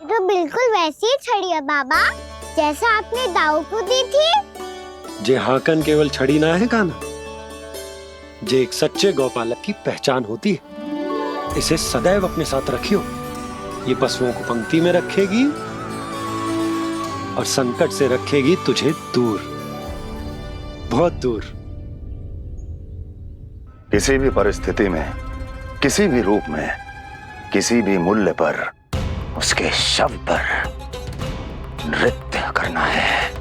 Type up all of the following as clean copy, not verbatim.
तो बिल्कुल वैसी ही छड़ी है बाबा, जैसा आपने दाऊ को दी थी। जे हाकन केवल छड़ी ना है काना, जे एक सच्चे गौपालक की पहचान होती है। इसे सदैव अपने साथ रखियो। ये पशुओं को पंक्ति में रखेगी और संकट से रखेगी तुझे दूर, बहुत दूर। किसी भी परिस्थिति में, किसी भी रूप में, किसी भी मूल्य पर उसके शव पर नृत्य करना है।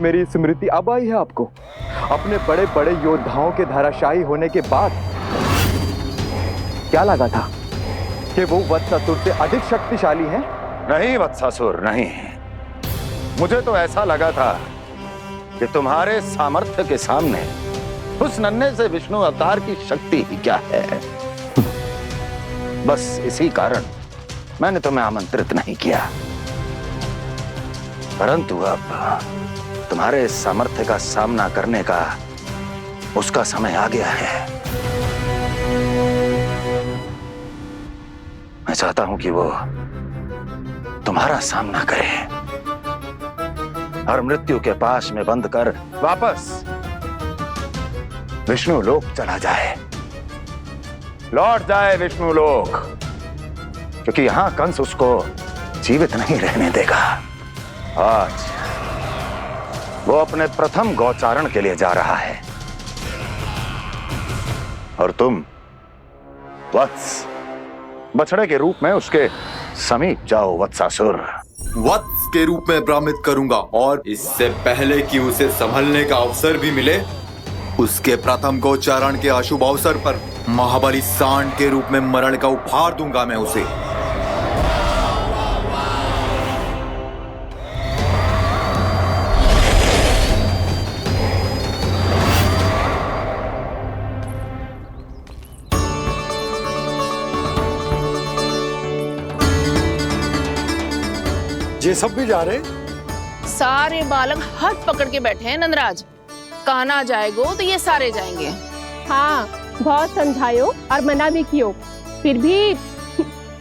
मेरी स्मृति अब आई है आपको, अपने बड़े बड़े योद्धाओं के धराशायी होने के बाद। क्या लगा था कि वो वत्सासुर से अधिक शक्तिशाली हैं? नहीं वत्सासुर, नहीं। मुझे तो ऐसा लगा था कि तुम्हारे सामर्थ्य के सामने उस नन्हे से विष्णु अवतार की शक्ति ही क्या है। बस इसी कारण मैंने तुम्हें आमंत्रित नहीं किया। परंतु अब तुम्हारे सामर्थ्य का सामना करने का उसका समय आ गया है। मैं चाहता हूं कि वो तुम्हारा सामना करे और मृत्यु के पाश में बंद कर वापस विष्णु लोक चला जाए, लौट जाए विष्णु लोक, क्योंकि यहां कंस उसको जीवित नहीं रहने देगा। आज वो अपने प्रथम गौचारण के लिए जा रहा है और तुम वत्स, बछड़े के रूप में उसके समीप जाओ वत्सासुर। वत्स के रूप में भ्रमित करूंगा और इससे पहले कि उसे संभलने का अवसर भी मिले, उसके प्रथम गोचारण के अशुभ अवसर पर महाबली सांड के रूप में मरण का उपहार दूंगा मैं उसे। ये सब भी जा रहे? सारे बालक हाथ पकड़ के बैठे हैं नंदराज। कान्हा जाएगो तो ये सारे जाएंगे। हाँ, बहुत समझायो और मना भी कियो, फिर भी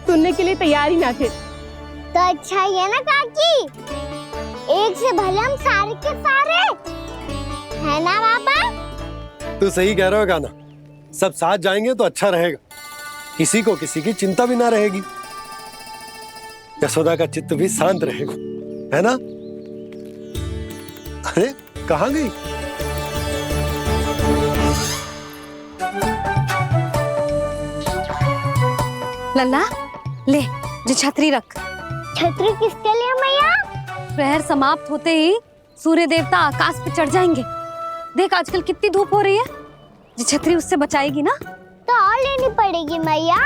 सुनने के लिए तैयार ही ना थे। तो अच्छा ही है ना काकी, एक से भले हम सारे के सारे, है ना बाबा? तू सही कह रहा है कान्हा, सब साथ जाएंगे तो अच्छा रहेगा, किसी को किसी की चिंता भी ना रहेगी, यशोदा का चित्त भी शांत रहेगा, है ना? अरे कहाँ गई? लल्ला ले, जो छतरी रख। छतरी किसके लिए मैया? प्रहर समाप्त होते ही सूर्य देवता आकाश पे चढ़ जाएंगे। देख आजकल कितनी धूप हो रही है, जो छतरी उससे बचाएगी ना। तो और लेनी पड़ेगी मैया,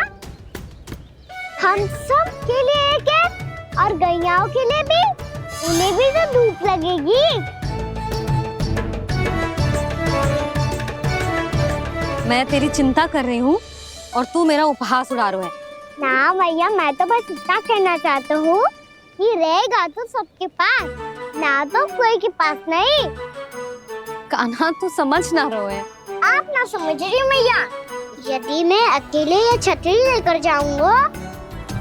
हम सब के लिए एक एक, और गैयाओं के लिए भी, उन्हें भी तो धूप लगेगी। मैं तेरी चिंता कर रही हूँ और तू मेरा उपहास उड़ा रहा है। ना भैया, मैं तो बस इतना कहना चाहता हूँ कि रहेगा तो सबके पास, ना तो कोई के पास नहीं। कान्हा तू समझ ना रहो है। आप ना समझ रही मैया, यदि मैं अकेले ये छतरी लेकर जाऊंगा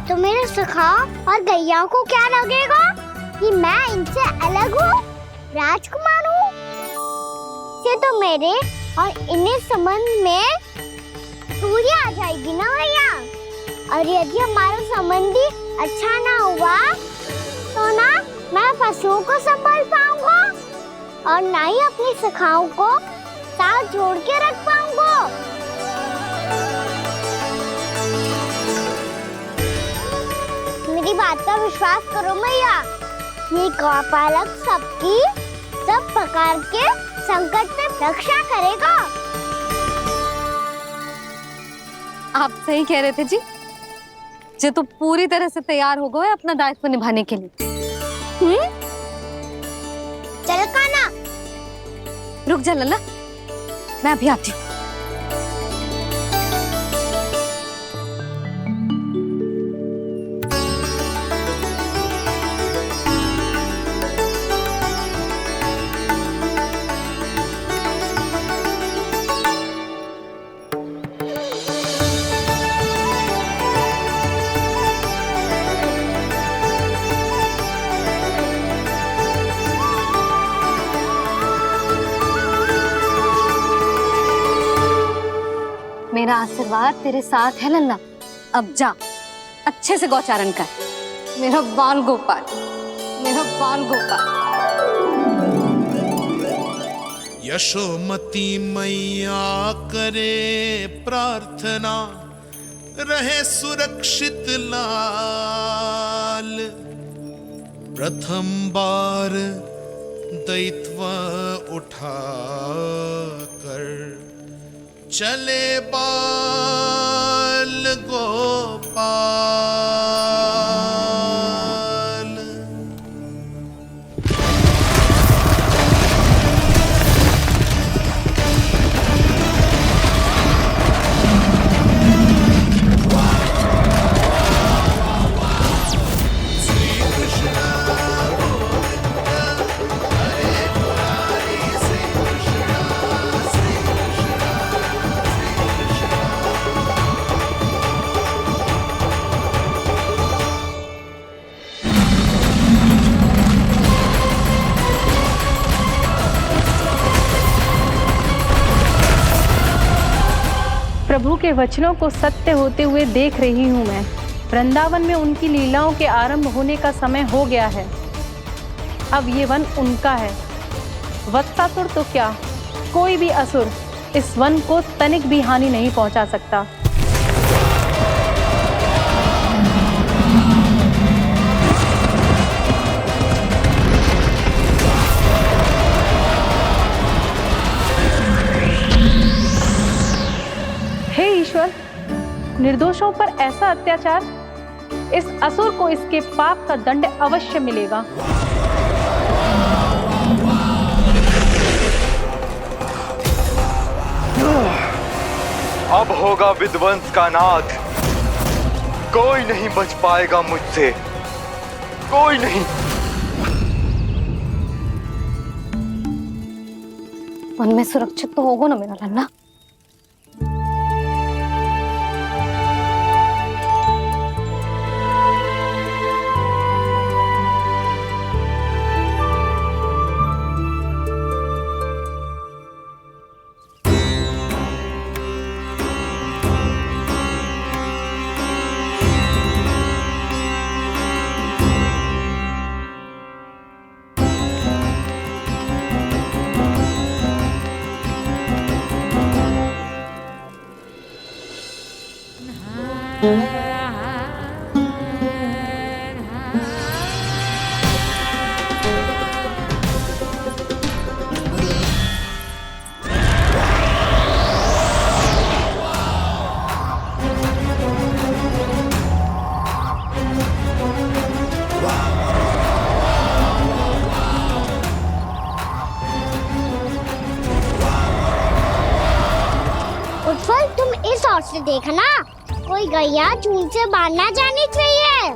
तो मेरे सखा और गैया को क्या लगेगा कि मैं इनसे अलग हूँ, राजकुमार हूँ। से तो मेरे और इन्हें संबंध में दूरी आ जाएगी ना भैया। और यदि हमारा संबंध ही अच्छा ना हुआ तो ना मैं पशुओं को संभाल पाऊंगा और ना ही अपनी सखाओं को साथ जोड़ के रख पाऊंगा। मेरी बात का विश्वास करो मैया, ये गौपालक सबकी सब प्रकार के संकट से रक्षा करेगा। आप सही कह रहे थे जी, जो तो पूरी तरह से तैयार हो गए अपना दायित्व निभाने के लिए। चल कान्हा, रुक जा लल्ला, मैं अभी आती हूँ। आशीर्वाद तेरे साथ है लल्ला। अब जा, अच्छे से गौचारण कर। मेरा बाल गोपाल, मेरा बाल गोपाल। यशोमती मैया करे प्रार्थना, रहे सुरक्षित लाल। प्रथम बार दैत्व उठा कर चले बाल गोपाल। प्रभु के वचनों को सत्य होते हुए देख रही हूँ मैं। वृंदावन में उनकी लीलाओं के आरंभ होने का समय हो गया है। अब ये वन उनका है। वत्सासुर तो क्या, कोई भी असुर इस वन को तनिक भी हानि नहीं पहुंचा सकता। हे ईश्वर, निर्दोषों पर ऐसा अत्याचार, इस असुर को इसके पाप का दंड अवश्य मिलेगा। अब होगा विध्वंस का नाद। कोई नहीं बच पाएगा मुझसे, कोई नहीं। वन में सुरक्षित तो होगा ना मेरा लल्ला। उत्पल, तुम इस ओर से देखना, कोई गैया चून से बाहर ना जानी चाहिए।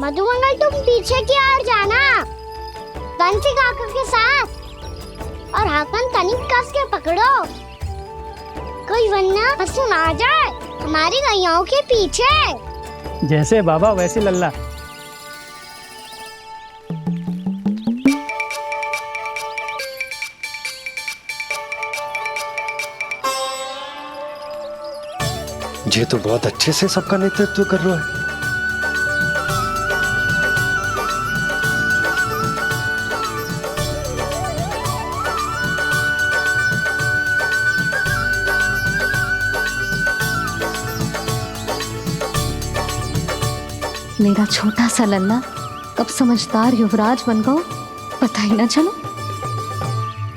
मधुमंगल, तुम पीछे की ओर जाना, बंसी काका के साथ। और हाकन तनिक कस के पकड़ो, कोई वरना पशु ना आ जाए हमारी गैयाओं के पीछे। जैसे बाबा वैसे लल्ला। ये तो बहुत अच्छे से सबका नेतृत्व कर रहा है। मेरा छोटा सा लल्ला कब समझदार युवराज बन गो, पता ही ना चलो।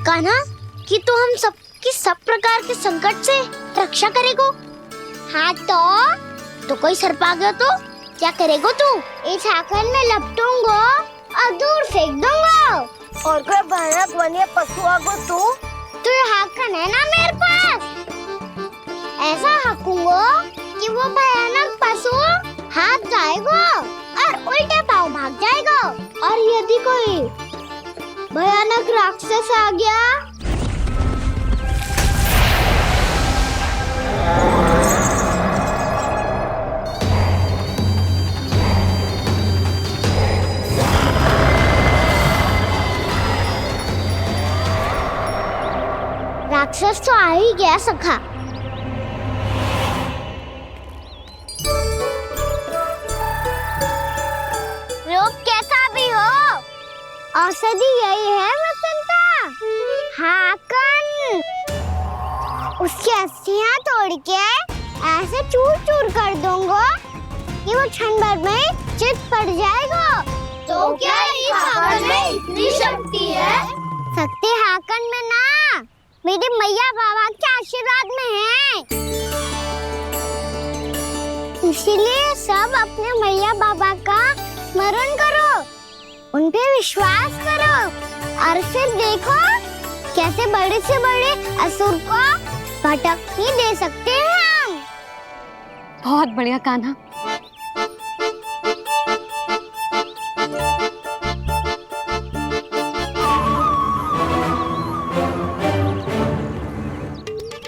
कान्हा, कि तू हम सबकी सब प्रकार के संकट से रक्षा करेगो। हाँ तो कोई सर्प आ गया तो क्या करेगो तू? इस हाकन में लपटूंगा और दूर फेंक दूंगा। और कोई भयानक वन्य पशु आगो तो ये हाकन है ना मेरे पास, ऐसा हाकूंगा कि वो भयानक पशु हाथ जाएगा और उल्टे पाँव भाग जाएगा। और यदि कोई भयानक राक्षस आ गया राक्षस तो आ ही गया सखा। औषधि यही है वसंता, हाकन। उसकी अस्थियां तोड़ के ऐसे चूर चूर कर दूंगा कि वो क्षण भर में चित पड़ जाएगा। तो क्या इस हाकन में इतनी शक्ति है? शक्ति हाकन में ना, मेरे मैया बाबा के आशीर्वाद में है। इसीलिए सब अपने मैया बाबा का स्मरण करो, उन पे विश्वास करो और फिर देखो कैसे बड़े से बड़े असुर को भटकने दे सकते हैं हम। बहुत बढ़िया कान्हा।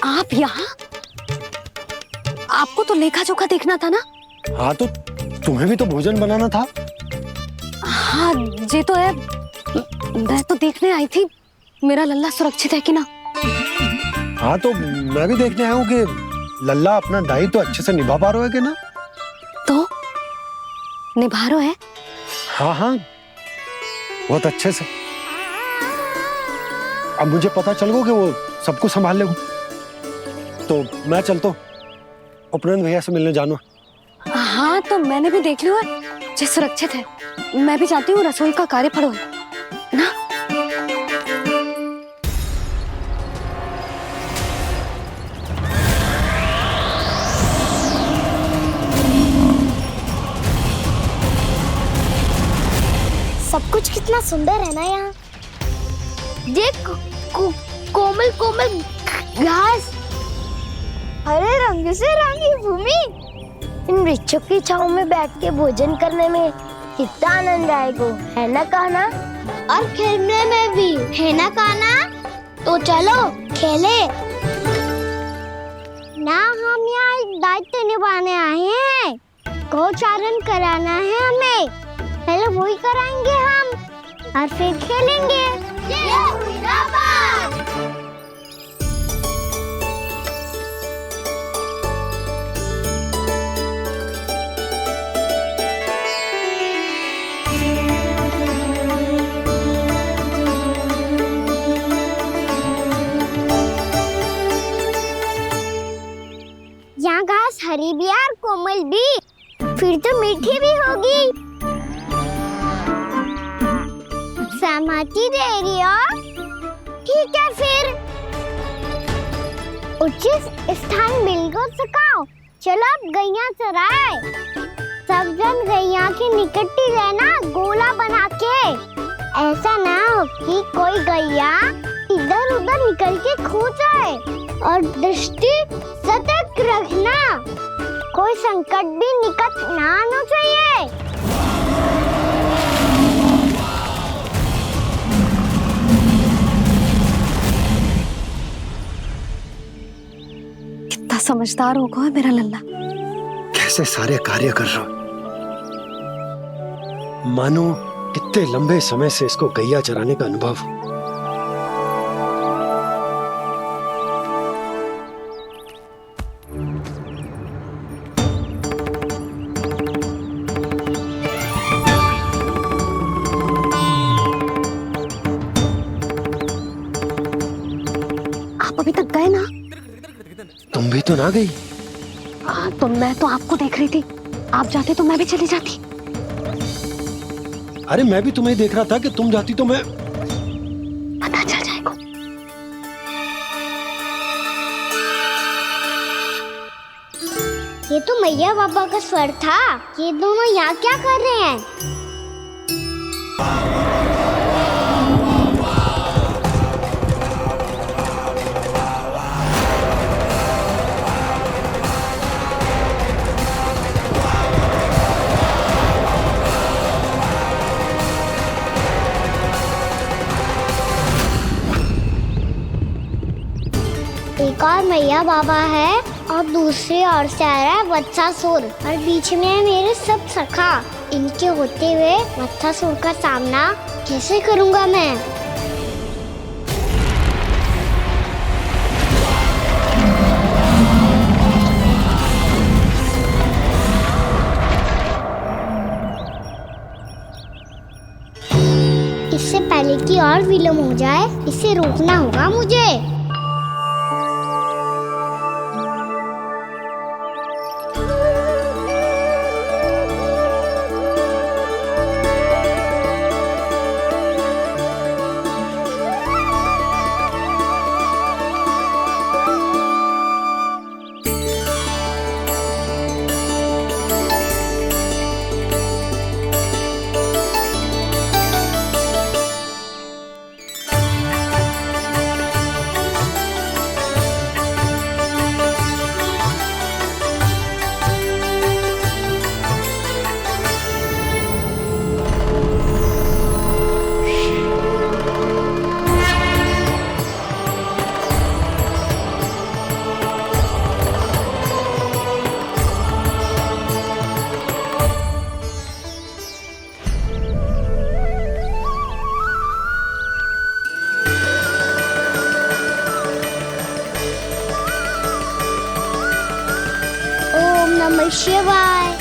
आप यहाँ? आपको तो लेखा जोखा देखना था ना? हाँ, तो तुम्हें भी तो भोजन बनाना था। हाँ ये तो है, मैं तो देखने आई थी मेरा लल्ला सुरक्षित है कि ना। हाँ, तो मैं भी देखने आया हूँ कि लल्ला अपना दायित्व तो अच्छे से निभा पा रहा है कि ना। तो निभा रहा है? हाँ हाँ, बहुत अच्छे से। अब मुझे पता चल गया कि वो सब कुछ संभाल लेगा, तो मैं चलता हूँ, उपनंद भैया से मिलने जाना। हाँ, तो मैंने भी देख लिया जो सुरक्षित है। मैं भी चाहती हूँ रसोई का कार्य पड़ो ना। सब कुछ कितना सुंदर है ना यहाँ। देख कोमल कोमल घास, हरे रंग से रंगी भूमि। इन वृक्षों की छांव में बैठ के भोजन करने में कितना आनंद आएगा, है ना कान्हा? और खेलने में भी, है ना कान्हा? तो चलो खेले ना। हम यहाँ एक दायित्व निभाने आए हैं, गोचारण कराना है हमें। पहले वही कराएंगे हम और फिर खेलेंगे। ये हुई ना बात। यहाँ घास हरी भी और कोमल भी, फिर तो मीठी भी होगी। सहमति दे रही हो? ठीक है फिर उचित स्थान बिल्कुल सुखाओ। चलो अब गैया चराए। सब जन गैया के निकट ही रहना, गोला बना के। ऐसा ना हो कि कोई गैया इधर उधर निकल के खो जाए। और दृष्टि सतर्क रखना, कोई संकट भी निकट ना आना चाहिए। कितना समझदार होगा है मेरा लल्ला। कैसे सारे कार्य कर रहा, मानो कितने लंबे समय से इसको गैया चराने का अनुभव। आप अभी तक गए ना? तुम भी तो ना गई। तो मैं तो आपको देख रही थी, आप जाते तो मैं भी चली जाती। अरे मैं भी तुम्हें देख रहा था कि तुम जाती तो मैं। पता चल जाएगा। ये तो मैया बाबा का स्वर था। ये दोनों यहाँ क्या कर रहे हैं? एक और मैया बाबा है और दूसरी ओर से आ रहा है वत्सासुर, और बीच में है मेरे सब सखा। इनके होते हुए वत्सासुर का सामना कैसे करूंगा मैं? इससे पहले कि और विलम्ब हो जाए, इसे रोकना होगा मुझे। ओम नमः शिवाय।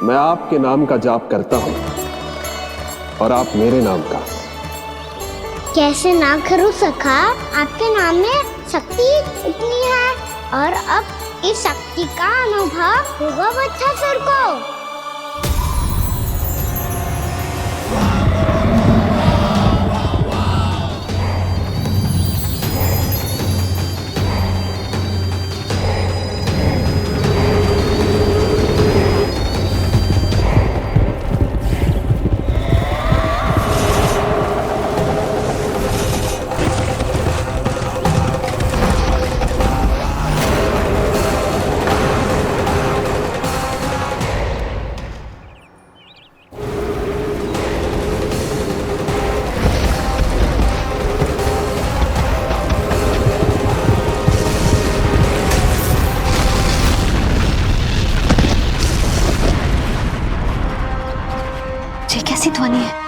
मैं आपके नाम का जाप करता हूं और आप मेरे नाम का। कैसे ना करूं सखा, आपके नाम में शक्ति इतनी है और अब इस शक्ति का अनुभव होगा बच्चासुर को। ये कैसी ध्वनि है?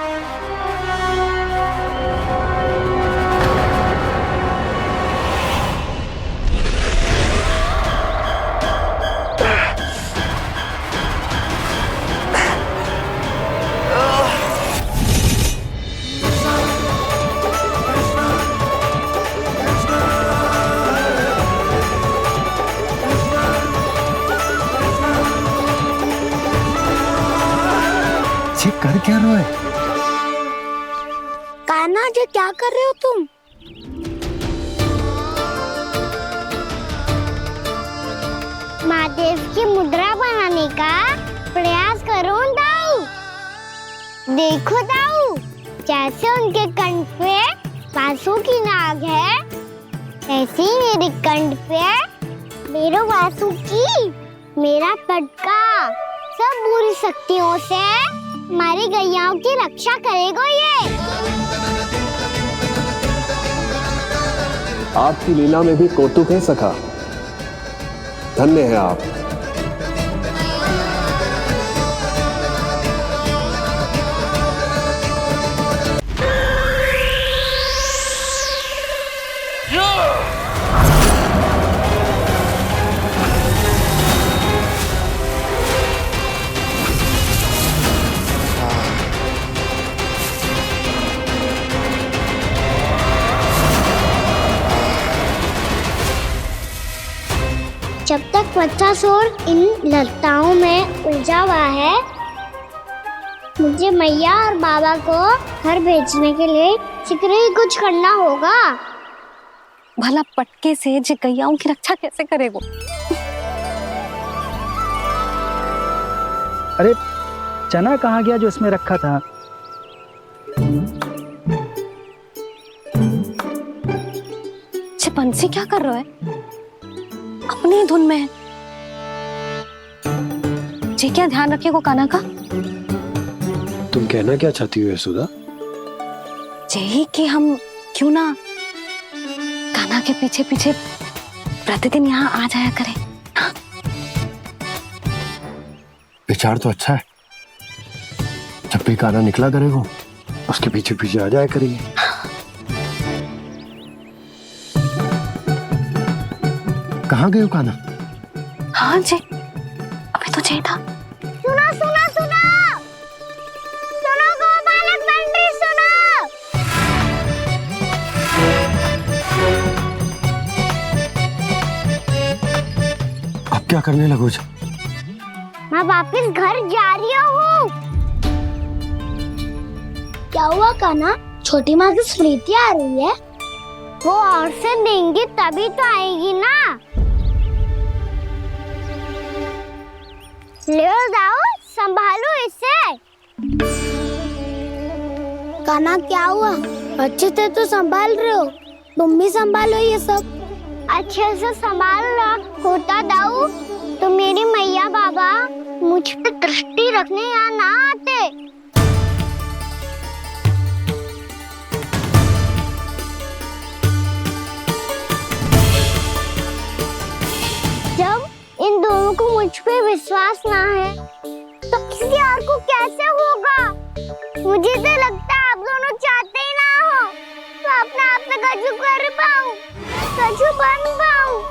कर क्या रहे हो? कान्हा जी क्या कर रहे हो तुम? महादेव की मुद्रा बनाने का प्रयास करो दाऊ। देखो दाऊ, जैसे उनके कंठ पे वासु की नाग है, ऐसे ही मेरे कंठ पे मेरे वासु की मेरा पटका सब बुरी शक्तियों से हमारी गैयाओं की रक्षा करेगा ये। आपकी लीला में भी कौतुक है सखा, धन्य है आप। जब तक बच्चासुर इन लताओं में उलझा हुआ है, मुझे मैया और बाबा को घर भेजने के लिए शीघ्र ही कुछ करना होगा। भला पटके से जे गैयाओं की रक्षा कैसे करेगा? अरे चना कहाँ गया जो इसमें रखा था? बंसी क्या कर रहा है? अपनी धुन में है। जी क्या ध्यान रखिएगा कान्हा का। तुम कहना क्या चाहती हो यशोदा? यही कि हम क्यों ना कान्हा के पीछे पीछे प्रतिदिन यहाँ आ जाया करें। हाँ? विचार तो अच्छा है। जब भी कान्हा निकला करेगा उसके पीछे पीछे आ जाया करेंगे। कहाँ गए हो कान्हा? हाँ जी, अभी तो चाहिए था। सुनो सुनो सुनो सुनो गोपालक बंटी सुनो। अब क्या करने लगो? मैं वापस घर जा रही हूँ। क्या हुआ कान्हा? छोटी माँ की स्मृति आ रही है। वो और से देंगी तभी तो आएगी ना। ले जाओ, संभालो इसे। कान्हा क्या हुआ? अच्छे से तो संभाल रहे हो, तुम भी संभालो ये सब। अच्छे से संभाल लो होता दाऊ तो मेरी मैया बाबा मुझ पे दृष्टि रखने यहाँ ना आते। जब इन दोनों को मुझ पे विश्वास ना है तो किसी और को कैसे होगा? मुझे तो लगता है आप दोनों चाहते ही ना हो तो अपने आप से गजू कर पाऊं, गजू बन पाऊं।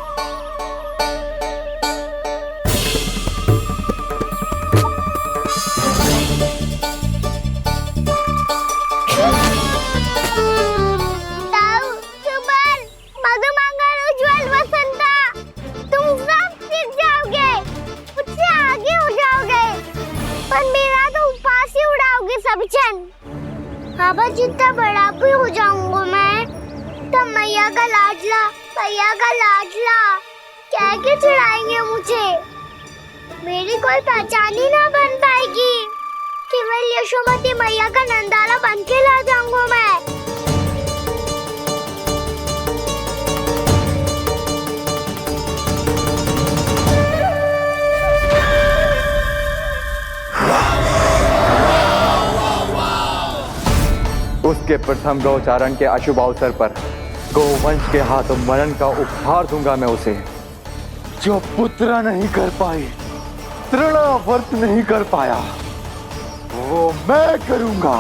बाबा जितना बड़ा भी हो जाऊंगा मैं तब मैया का लाडला कह के चिढ़ाएंगे मुझे। मेरी कोई पहचान ही ना बन पाएगी। केवल यशोमती मैया का नंदाला बन के ला जाऊंगा मैं। उसके प्रथम गौचारण के अशुभ अवसर पर गोवंश के हाथों मरण का उपहार दूंगा मैं उसे। जो पुत्र नहीं कर पाई, तृणावर्त नहीं कर पाया, वो मैं करूंगा।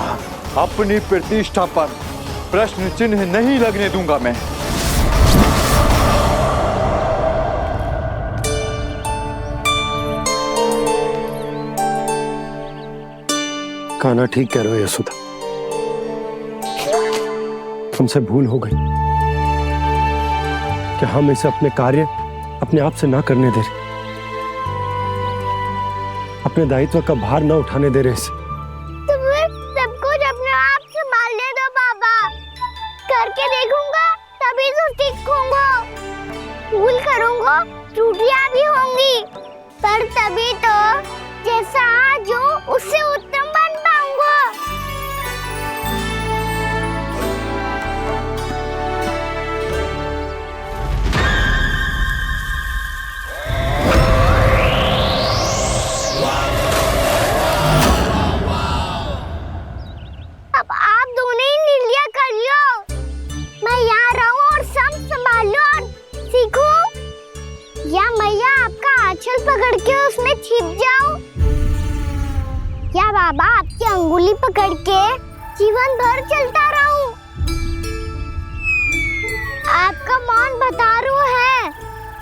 अपनी प्रतिष्ठा पर प्रश्न चिन्ह नहीं लगने दूंगा मैं। कान्हा ठीक कह रहे हो यशोदा, हमसे भूल हो गई कि हम इसे अपने कार्य अपने आप से ना करने दे रहे, अपने दायित्व का भार ना उठाने दे रहे इसे। तो फिर सब कुछ अपने आप से संभालने दो बाबा, करके देखूंगा तभी तो सीखूंगा। भूल करूंगा, त्रुटियां भी होंगी, पर तभी तो जैसा आज हूं उससे उत्तम बन पाऊंगा। अब आप दोनों ही निर्णय कर लो, मैं यहाँ रहूं और सब संभालूं और सीखूं, या मैया आपका आंचल पकड़ के उसमें छिप जाऊं, या बाबा आपकी अंगुली पकड़ के जीवन भर चलता रहूं। आपका मौन बतारू है,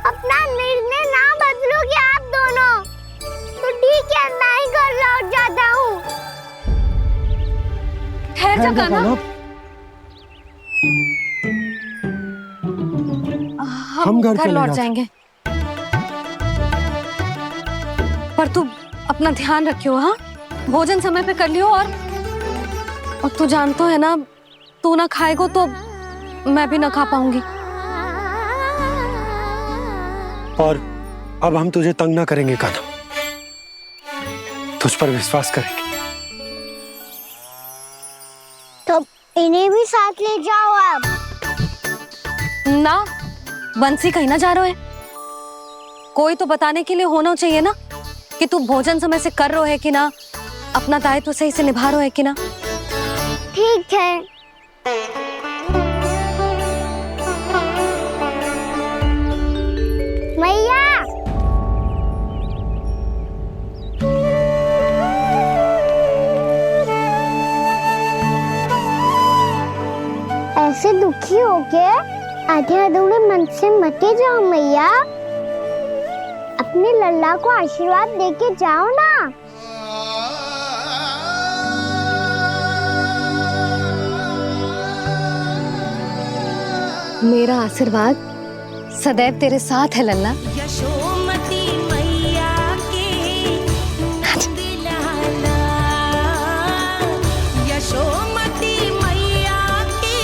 अपना निर्णय ना बदलोगे आप दोनों तो ठीक है, मैं ही घर लौट जाता हूँ। ठहर जा कान्हा, हम घर लौट जाएंगे, पर तू अपना ध्यान रखियो। हाँ, भोजन समय पे कर लियो। और तू जानतो है ना, तू ना खाएगो तो मैं भी ना खा पाऊंगी। और अब हम तुझे तंग ना करेंगे कान्हा, तुझ पर विश्वास करेंगे। तो इन्हें भी साथ ले जाओ आप। ना, बंसी कहीं ना जा रहे है, कोई तो बताने के लिए होना चाहिए ना कि तू भोजन समय से कर रहे है कि ना, अपना दायित्व सही से निभा रहे है कि ना। ठीक है, मैया ऐसे दुखी हो के आधे अधूरे मन से मत जाओ मैया, अपने लल्ला को आशीर्वाद देके जाओ ना। मेरा आशीर्वाद सदैव तेरे साथ है लल्ला। यशोमती मैया के नंद लाला, यशोमती मैया के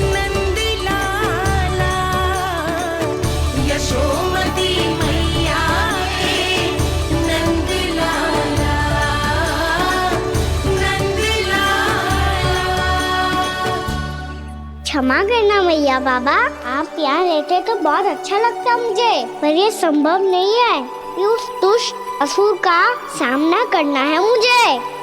नंद लाला, यशोमती मैया के नंद लाला, नंद लाला। क्षमा करना मैया बाबा, आप यहाँ रहते तो बहुत अच्छा लगता मुझे, पर ये संभव नहीं है। ये उस दुष्ट असुर का सामना करना है मुझे।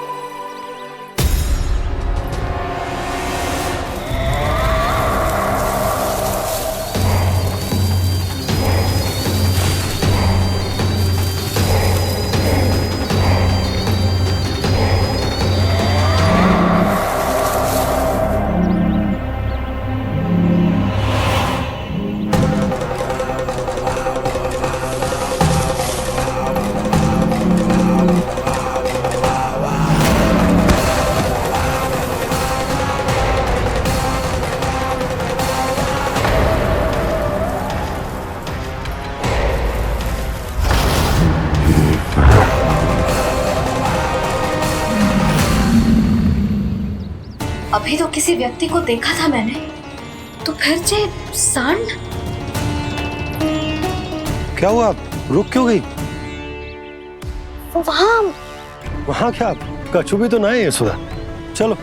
अभी तो किसी व्यक्ति को देखा था मैंने, तो फिर से सांड। क्या हुआ, रुक क्यों गई? वहाँ क्या कछु भी तो ना है यशोदा, चलो।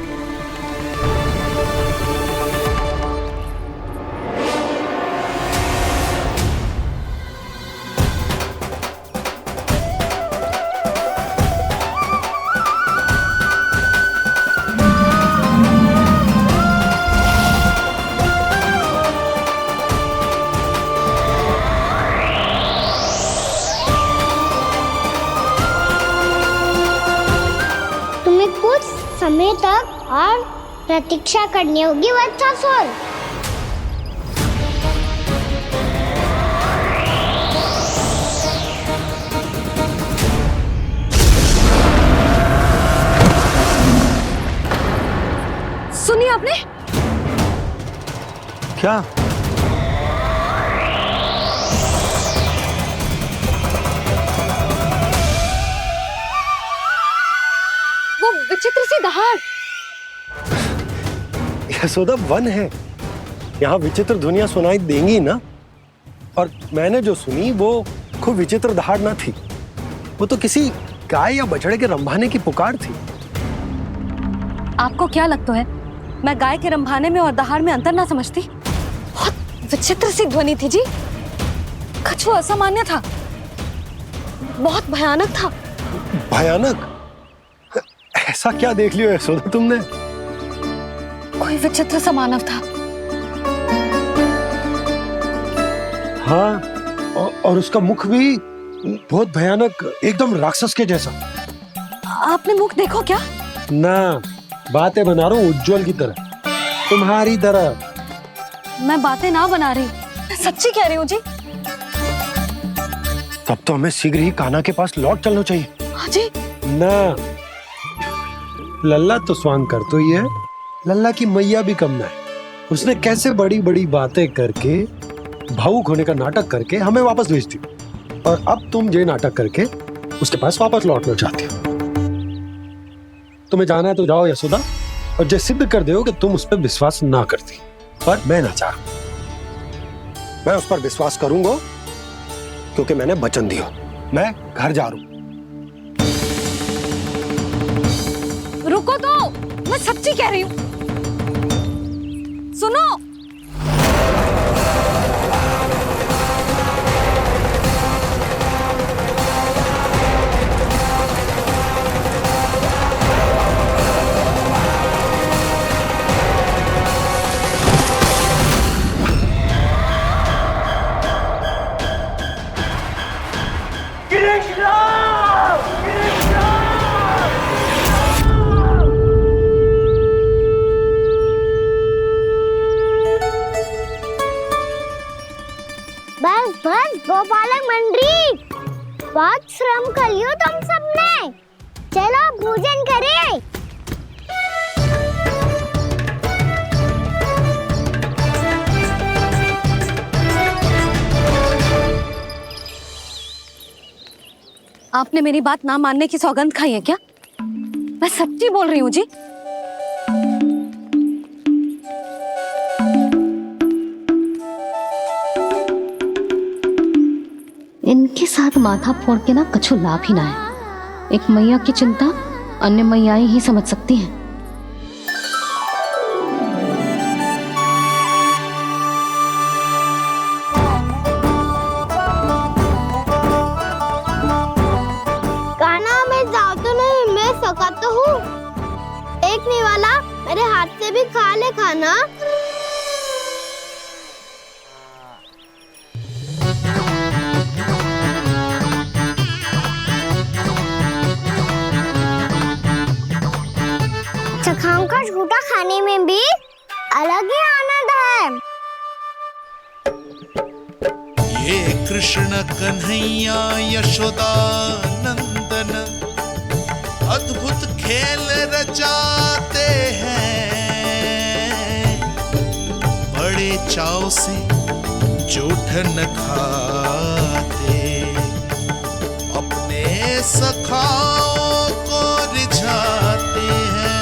समय तक और प्रतीक्षा करनी होगी वत्सासुर। सुनिए आपने क्या? वो विचित्र सी दहाड़। यशोदा वन है, यहाँ विचित्र ध्वनियां सुनाई देंगी ना। और मैंने जो सुनी वो खूब विचित्र दहाड़ ना थी, वो तो किसी गाय या बछड़े के रंभाने की पुकार थी। आपको क्या लगता है मैं गाय के रंभाने में और दहाड़ में अंतर ना समझती? बहुत विचित्र सी ध्वनि थी जी, कुछ वो असामान्य था, बहुत भयानक था। भयानक? ऐसा क्या देख लियो यशोदा तुमने? कोई विचित्र सा मानव था। हाँ, और उसका मुख भी बहुत भयानक, एकदम राक्षस के जैसा। आपने मुख देखो क्या? ना, बातें बना रहा हूँ उज्जवल की तरह, तुम्हारी तरह। मैं बातें ना बना रही, मैं सच्ची कह रही हूँ जी। तब तो हमें शीघ्र ही कान्हा के पास लौट चलना चाहिए। हाँ जी। ना, लल्ला तो स्वांग कर तो ही है, लल्ला की मैया भी कम ना है। उसने कैसे बड़ी बड़ी बातें करके, भावुक होने का नाटक करके हमें वापस भेज दी, और अब तुम ये नाटक करके उसके पास वापस लौटना चाहती हो। तुम्हें जाना है तो जाओ यशोदा, और ये सिद्ध कर दो कि तुम उस पर विश्वास ना करती। पर मैं ना चाह, मैं उस पर विश्वास करूंगा क्योंकि मैंने वचन दिया। मैं घर जा रहा हूं। रुको तो, मैं सच्ची कह रही हूँ, सुनो। काम कर लियो तुम सबने। चलो भोजन करें। आपने मेरी बात ना मानने की सौगंध खाई है क्या? मैं सच्ची बोल रही हूँ जी। इनके साथ माथा फोड़ के ना कछु लाभ ही ना है। एक मैया की चिंता अन्य मैयाएं ही समझ सकती हैं। कान्हा मैं जाऊँ तो नहीं, मैं सका तो हूँ। एक नहीं वाला मेरे हाथ से भी खा ले खाना। चखाओं का झूठा खाने में भी अलग ही आनंद है। ये कृष्ण कन्हैया यशोदा नंदन अद्भुत खेल रचाते हैं, बड़े चाव से जूठ न खाते, अपने सखाओं को रिझाते हैं।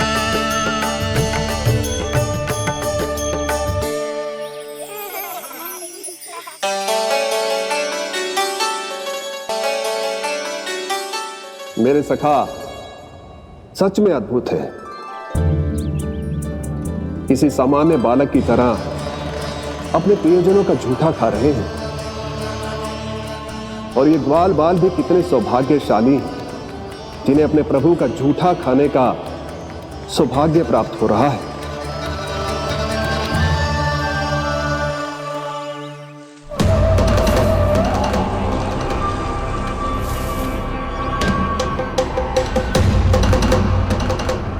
मेरे सखा सच में अद्भुत है। किसी सामान्य बालक की तरह अपने प्रियजनों का झूठा खा रहे हैं। और ये ग्वाल बाल भी कितने सौभाग्यशाली हैं जिन्हें अपने प्रभु का झूठा खाने का सौभाग्य प्राप्त हो रहा है।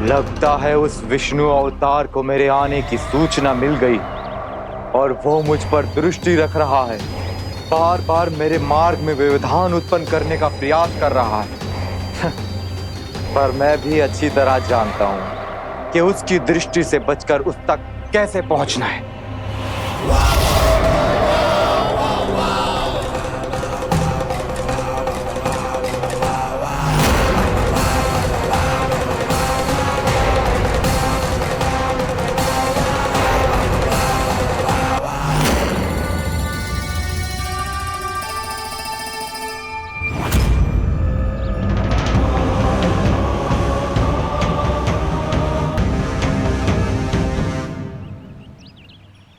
लगता है उस विष्णु अवतार को मेरे आने की सूचना मिल गई और वो मुझ पर दृष्टि रख रहा है। बार बार मेरे मार्ग में व्यवधान उत्पन्न करने का प्रयास कर रहा है। पर मैं भी अच्छी तरह जानता हूं कि उसकी दृष्टि से बचकर उस तक कैसे पहुंचना है।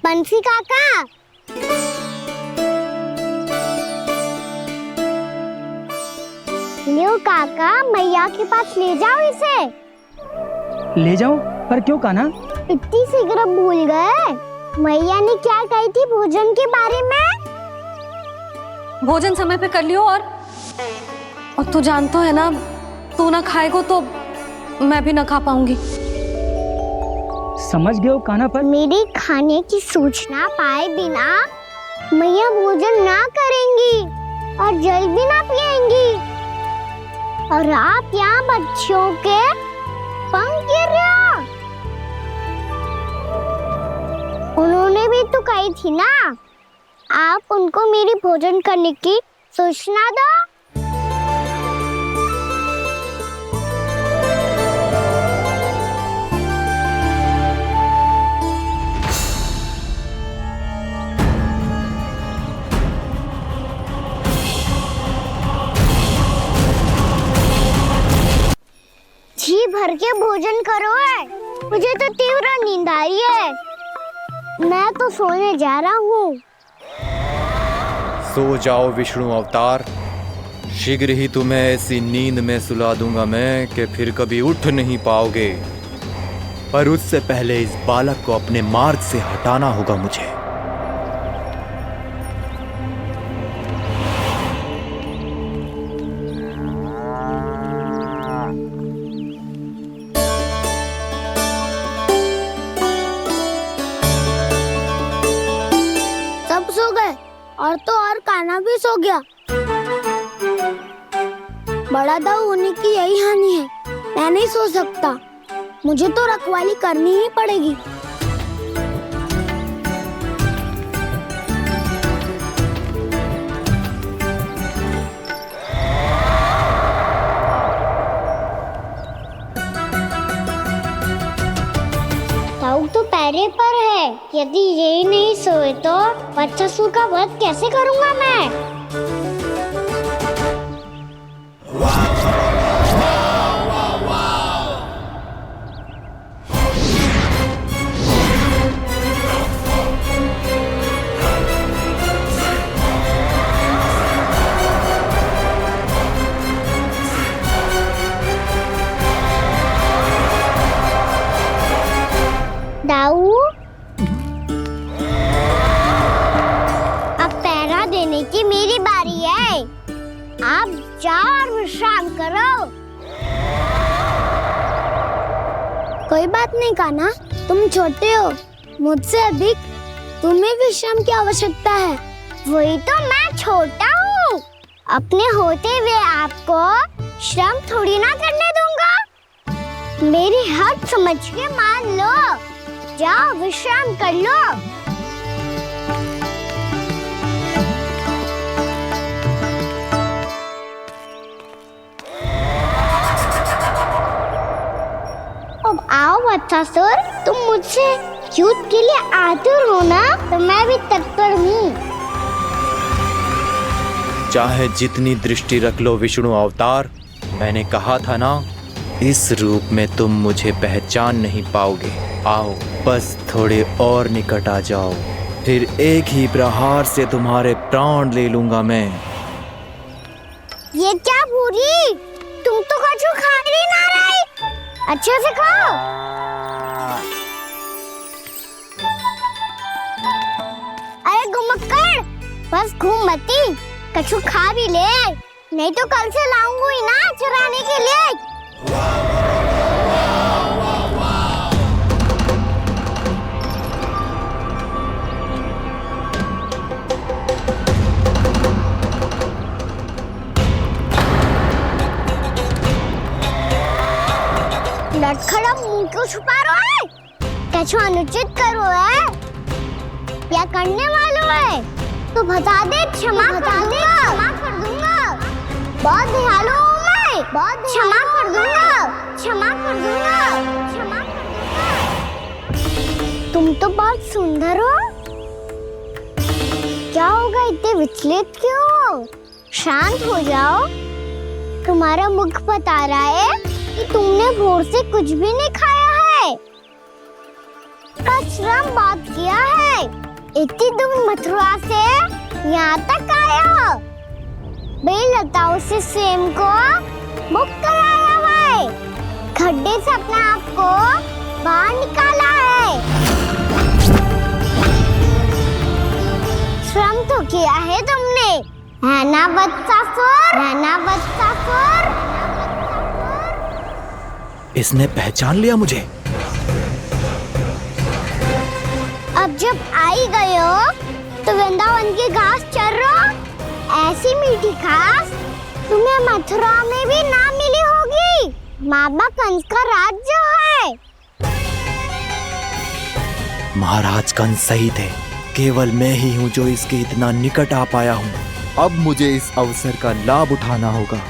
बंसी काका, लियो काका, मैया के पास ले जाओ इसे। ले जाओ? पर क्यों कान्हा? इतनी शीघ्र भूल गए? मैया ने क्या कही थी भोजन के बारे में? भोजन समय पे कर लियो और तू जानता है ना, तू ना खाएगो तो मैं भी ना खा पाऊंगी। समझ गए हो कान्हा? पर मेरे खाने की सूचना पाए बिना मैया भोजन ना करेंगी और जल भी ना पिएंगी। और आप यहाँ बच्चों के पंख गिर रहे हो। उन्होंने भी तो कही थी ना, आप उनको मेरी भोजन करने की सूचना दो। जी भर के भोजन करो है, मुझे तो तीव्र नींद आ रही है। मैं तो सोने जा रहा हूँ। सो जाओ विष्णु अवतार, शीघ्र ही तुम्हें ऐसी नींद में सुला दूंगा मैं कि फिर कभी उठ नहीं पाओगे। पर उससे पहले इस बालक को अपने मार्ग से हटाना होगा मुझे। सब सो गए और तो और कान्हा भी सो गया। बड़ा दाऊ होने की यही हानि है। मैं नहीं सो सकता, मुझे तो रखवाली करनी ही पड़ेगी। दाऊ तो पैरे पर है, यदि यही नहीं सोए तो बच्चासुर का वध कैसे करूंगा मैं? दाऊ, अब पहरा देने की मेरी बारी है। आप जाओ और विश्राम करो। कोई बात नहीं कान्हा, तुम छोटे हो, मुझसे अधिक तुम्हें विश्राम की आवश्यकता है। वही तो मैं छोटा हूँ, अपने होते हुए आपको श्रम थोड़ी ना करने दूंगा। मेरी हद समझ के मान लो, जाओ विश्राम कर लो। अब आओ बच्चासुर, तुम मुझसे युद्ध के लिए आतुर हो ना, तो मैं भी तत्पर हूँ। चाहे जितनी दृष्टि रख लो विष्णु अवतार, मैंने कहा था ना, इस रूप में तुम मुझे पहचान नहीं पाओगे। आओ बस थोड़े और निकट आ जाओ, फिर एक ही प्रहार से तुम्हारे प्राण ले लूंगा मैं। ये क्या भूरी, तुम तो कछु खा ही ना रही, अच्छे से खाओ। अरे घुमक्कड़, बस घूम मती, कछु खा भी ले, नहीं तो कल से लाऊंगी ना चुराने के लिए। लटखड़ा मुंह क्यों छुपा रहा है? कछु अनुचित करो है या करने वालों है तो बता दे, क्षमा कर दूंगा। बहुत दयालु हूँ मैं, बहुत क्षमा कर दूंगा। तुम तो बहुत सुंदर हो, क्या होगा, इतने विचलित क्यों हो? शांत हो जाओ, तुम्हारा मुख बता रहा है कि तुमने भोर से कुछ भी नहीं खाया है, बस श्रम बहुत किया है। इतनी दूर मथुरा से यहाँ तक आए हो, बेलताओं से स्वयं को मुक्त कराया है, खड्डे से अपने आप को बाहर निकाला है। श्रम तो किया है तुमने, है ना बच्चासुर? इसने पहचान लिया मुझे। अब जब आई गए हो तो वृंदावन की घास चर रहो, ऐसी मीठी घास तुम्हें मथुरा में भी ना मिली होगी। मामा कंस का राज्य है। महाराज कंस सही थे, केवल मैं ही हूँ जो इसके इतना निकट आ पाया हूँ। अब मुझे इस अवसर का लाभ उठाना होगा।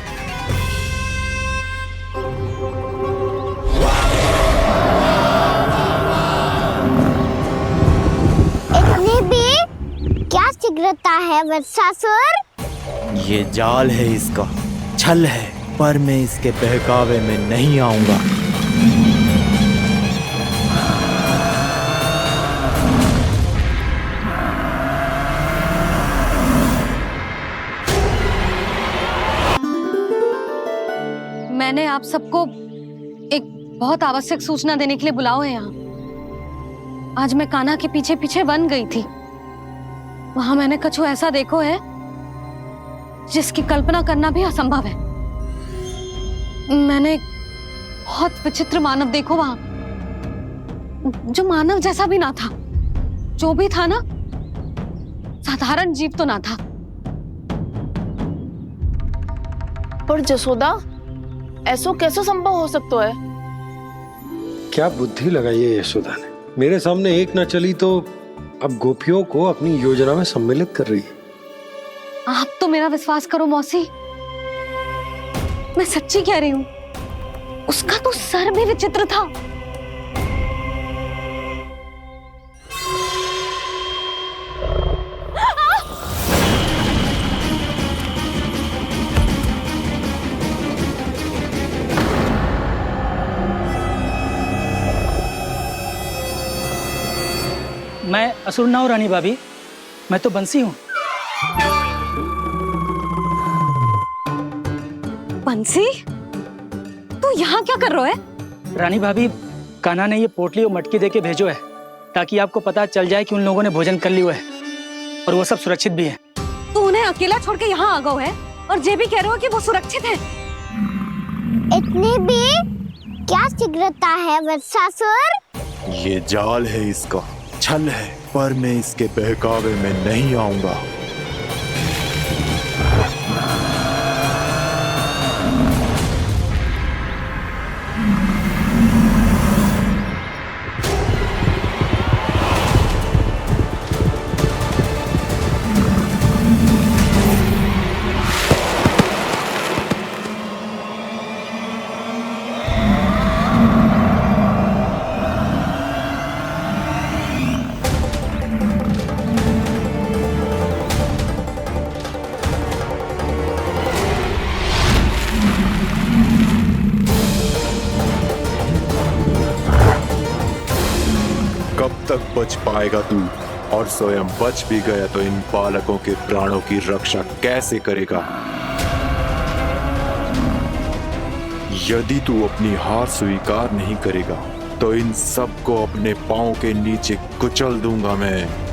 इतनी भी क्या शीघ्रता है वत्सासुर? ये जाल है इसका, छल है, पर मैं इसके बहकावे में नहीं आऊंगा। मैंने आप सबको एक बहुत आवश्यक सूचना देने के लिए बुलाओ है यहाँ। आज मैं कान्हा के पीछे पीछे वन गई थी, वहां मैंने कछु ऐसा देखो है जिसकी कल्पना करना भी असंभव है। मैंने एक बहुत विचित्र मानव देखो वहां, जो मानव जैसा भी ना था, जो भी था ना साधारण जीव तो ना था। पर जसोदा, ऐसो कैसे संभव हो सकता है? क्या बुद्धि लगाई है यशोदा ने। मेरे सामने एक न चली तो अब गोपियों को अपनी योजना में सम्मिलित कर रही है। आप तो मेरा विश्वास करो मौसी, मैं सच्ची कह रही हूँ। उसका तो सर भी विचित्र था। मैं असुर ना हूँ रानी भाभी, मैं तो बंसी हूँ। बंसी, तू यहाँ क्या कर रहा है? रानी भाभी, कान्हा ने ये पोटली और मटकी देके भेजो है ताकि आपको पता चल जाए कि उन लोगों ने भोजन कर लिया है और वो सब सुरक्षित भी है। तू उन्हें अकेला छोड़ के यहाँ आ गया है और ये भी कह रहे हो कि वो सुरक्षित है। इतनी भी क्या शीघ्रता है वत्सासुर? ये जाल है, इसका छल है, पर मैं इसके बहकावे में नहीं आऊंगा। कब तक बच पाएगा तू? और स्वयं बच भी गया तो इन बालकों के प्राणों की रक्षा कैसे करेगा? यदि तू अपनी हार स्वीकार नहीं करेगा तो इन सबको अपने पांव के नीचे कुचल दूंगा मैं।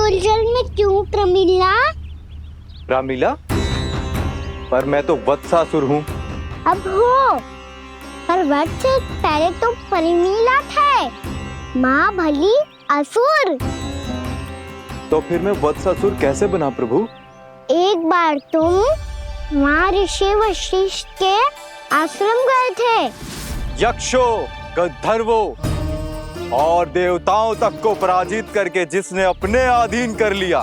उलझन में क्यों प्रमिला? रामीला, पर मैं तो वत्सासुर हूँ। अब हो, पर वट से पहले तो परिमीला थे, माँ भली असुर। तो फिर मैं वत्सासुर कैसे बना प्रभु? एक बार तुम वहाँ ऋषि वशिष्ठ के आश्रम गए थे। यक्षो, गंधर्वों और देवताओं तक को पराजित करके जिसने अपने अधीन कर लिया,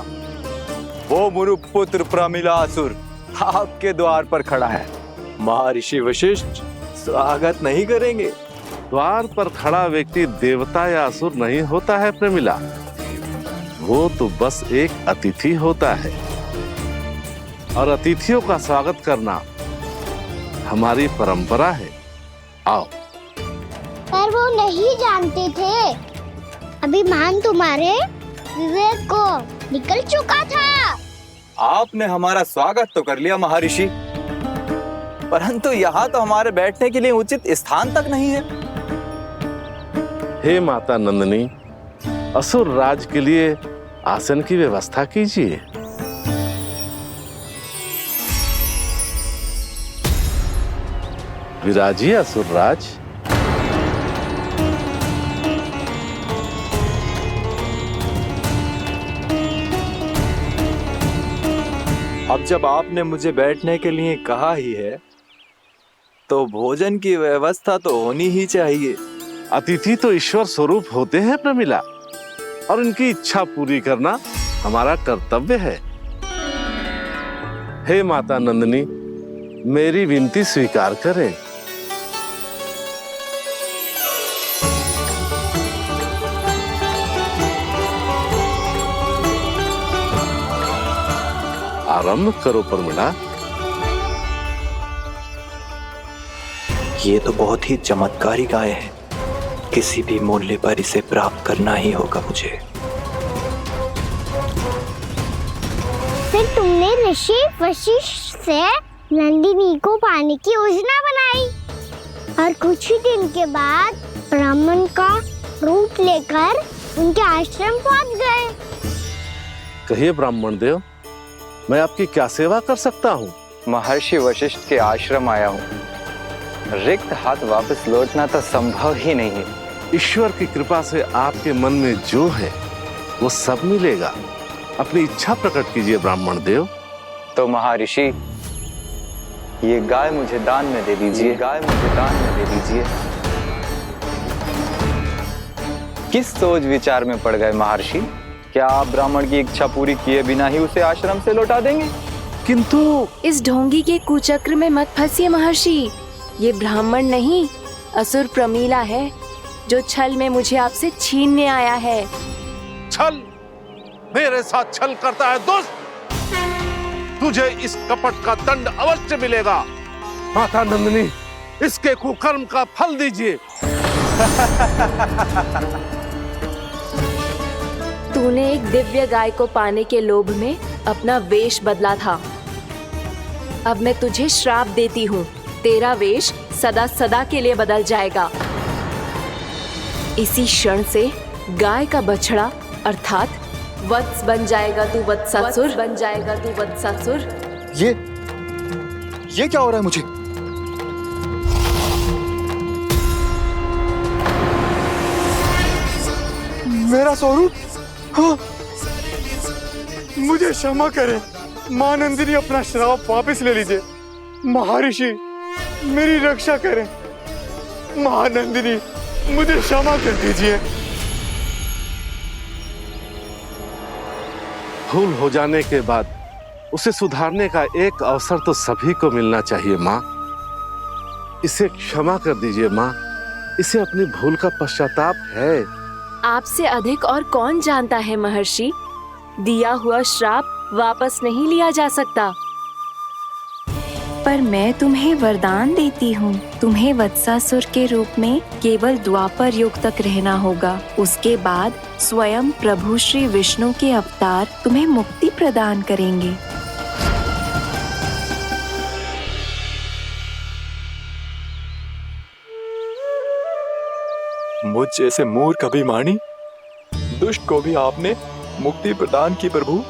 वो मुरुपुत्र प्रमिलासुर आपके द्वार पर खड़ा है। महर्षि वशिष्ठ स्वागत नहीं करेंगे। द्वार पर खड़ा व्यक्ति देवता या असुर नहीं होता है प्रमिला, वो तो बस एक अतिथि होता है और अतिथियों का स्वागत करना हमारी परंपरा है। आओ। पर वो नहीं जानते थे, अभिमान तुम्हारे विवेक को निकल चुका था। आपने हमारा स्वागत तो कर लिया महर्षि, परंतु यहाँ तो हमारे बैठने के लिए उचित स्थान तक नहीं है। हे माता नंदिनी, असुर राज के लिए आसन की व्यवस्था कीजिए। विराजिए असुर राज। अब जब आपने मुझे बैठने के लिए कहा ही है, तो भोजन की व्यवस्था तो होनी ही चाहिए। अतिथि तो ईश्वर स्वरूप होते हैं प्रमिला, और उनकी इच्छा पूरी करना हमारा कर्तव्य है। हे माता नंदिनी, मेरी विनती स्वीकार करें। आरंभ करो प्रमिला। ये तो बहुत ही चमत्कारी गाय है, किसी भी मूल्य पर इसे प्राप्त करना ही होगा मुझे। फिर तुमने ऋषि वशिष्ठ से नंदिनी को पाने की योजना बनाई और कुछ ही दिन के बाद ब्राह्मण का रूप लेकर उनके आश्रम पहुंच गए। कहिए ब्राह्मण देव, मैं आपकी क्या सेवा कर सकता हूँ? महर्षि वशिष्ठ के आश्रम आया हूँ। रिक्त हाथ वापस लौटना तो संभव ही नहीं है। ईश्वर की कृपा से आपके मन में जो है वो सब मिलेगा। अपनी इच्छा प्रकट कीजिए ब्राह्मण देव। तो महर्षि, ये गाय मुझे दान में दे दीजिए। गाय मुझे दान में दे दीजिए। किस सोच विचार में पड़ गए महर्षि? क्या आप ब्राह्मण की इच्छा पूरी किए बिना ही उसे आश्रम से लौटा देंगे? किंतु इस ढोंगी के कुचक्र में मत फंसिए महर्षि। ये ब्राह्मण नहीं, असुर प्रमीला है, जो छल में मुझे आपसे छीनने आया है। छल? मेरे साथ छल करता है दुष्ट? तुझे इस कपट का दंड अवश्य मिलेगा। माता नंदिनी, इसके कुकर्म का फल दीजिए। तूने एक दिव्य गाय को पाने के लोभ में अपना वेश बदला था। अब मैं तुझे श्राप देती हूँ, तेरा वेश सदा सदा के लिए बदल जाएगा। इसी क्षण से गाय का बछड़ा अर्थात वत्स बन जाएगा तू वत्सासुर। बन जाएगा तू वत्सासुर। ये क्या हो रहा है मुझे? मेरा स्वरूप? हाँ। मुझे क्षमा करें मां नंदिनी, अपना श्राप वापस ले लीजिए। महर्षि, मेरी रक्षा करें। मां नंदिनी, मुझे क्षमा कर दीजिए। भूल हो जाने के बाद उसे सुधारने का एक अवसर तो सभी को मिलना चाहिए माँ। इसे क्षमा कर दीजिए माँ, इसे अपनी भूल का पश्चाताप है। आपसे अधिक और कौन जानता है महर्षि, दिया हुआ श्राप वापस नहीं लिया जा सकता। पर मैं तुम्हें वरदान देती हूँ, तुम्हें वत्सासुर के रूप में केवल द्वापर युग तक रहना होगा। उसके बाद स्वयं प्रभु श्री विष्णु के अवतार तुम्हें मुक्ति प्रदान करेंगे। मुझ जैसे मूर्ख अभिमानी दुष्ट को भी आपने मुक्ति प्रदान की प्रभु।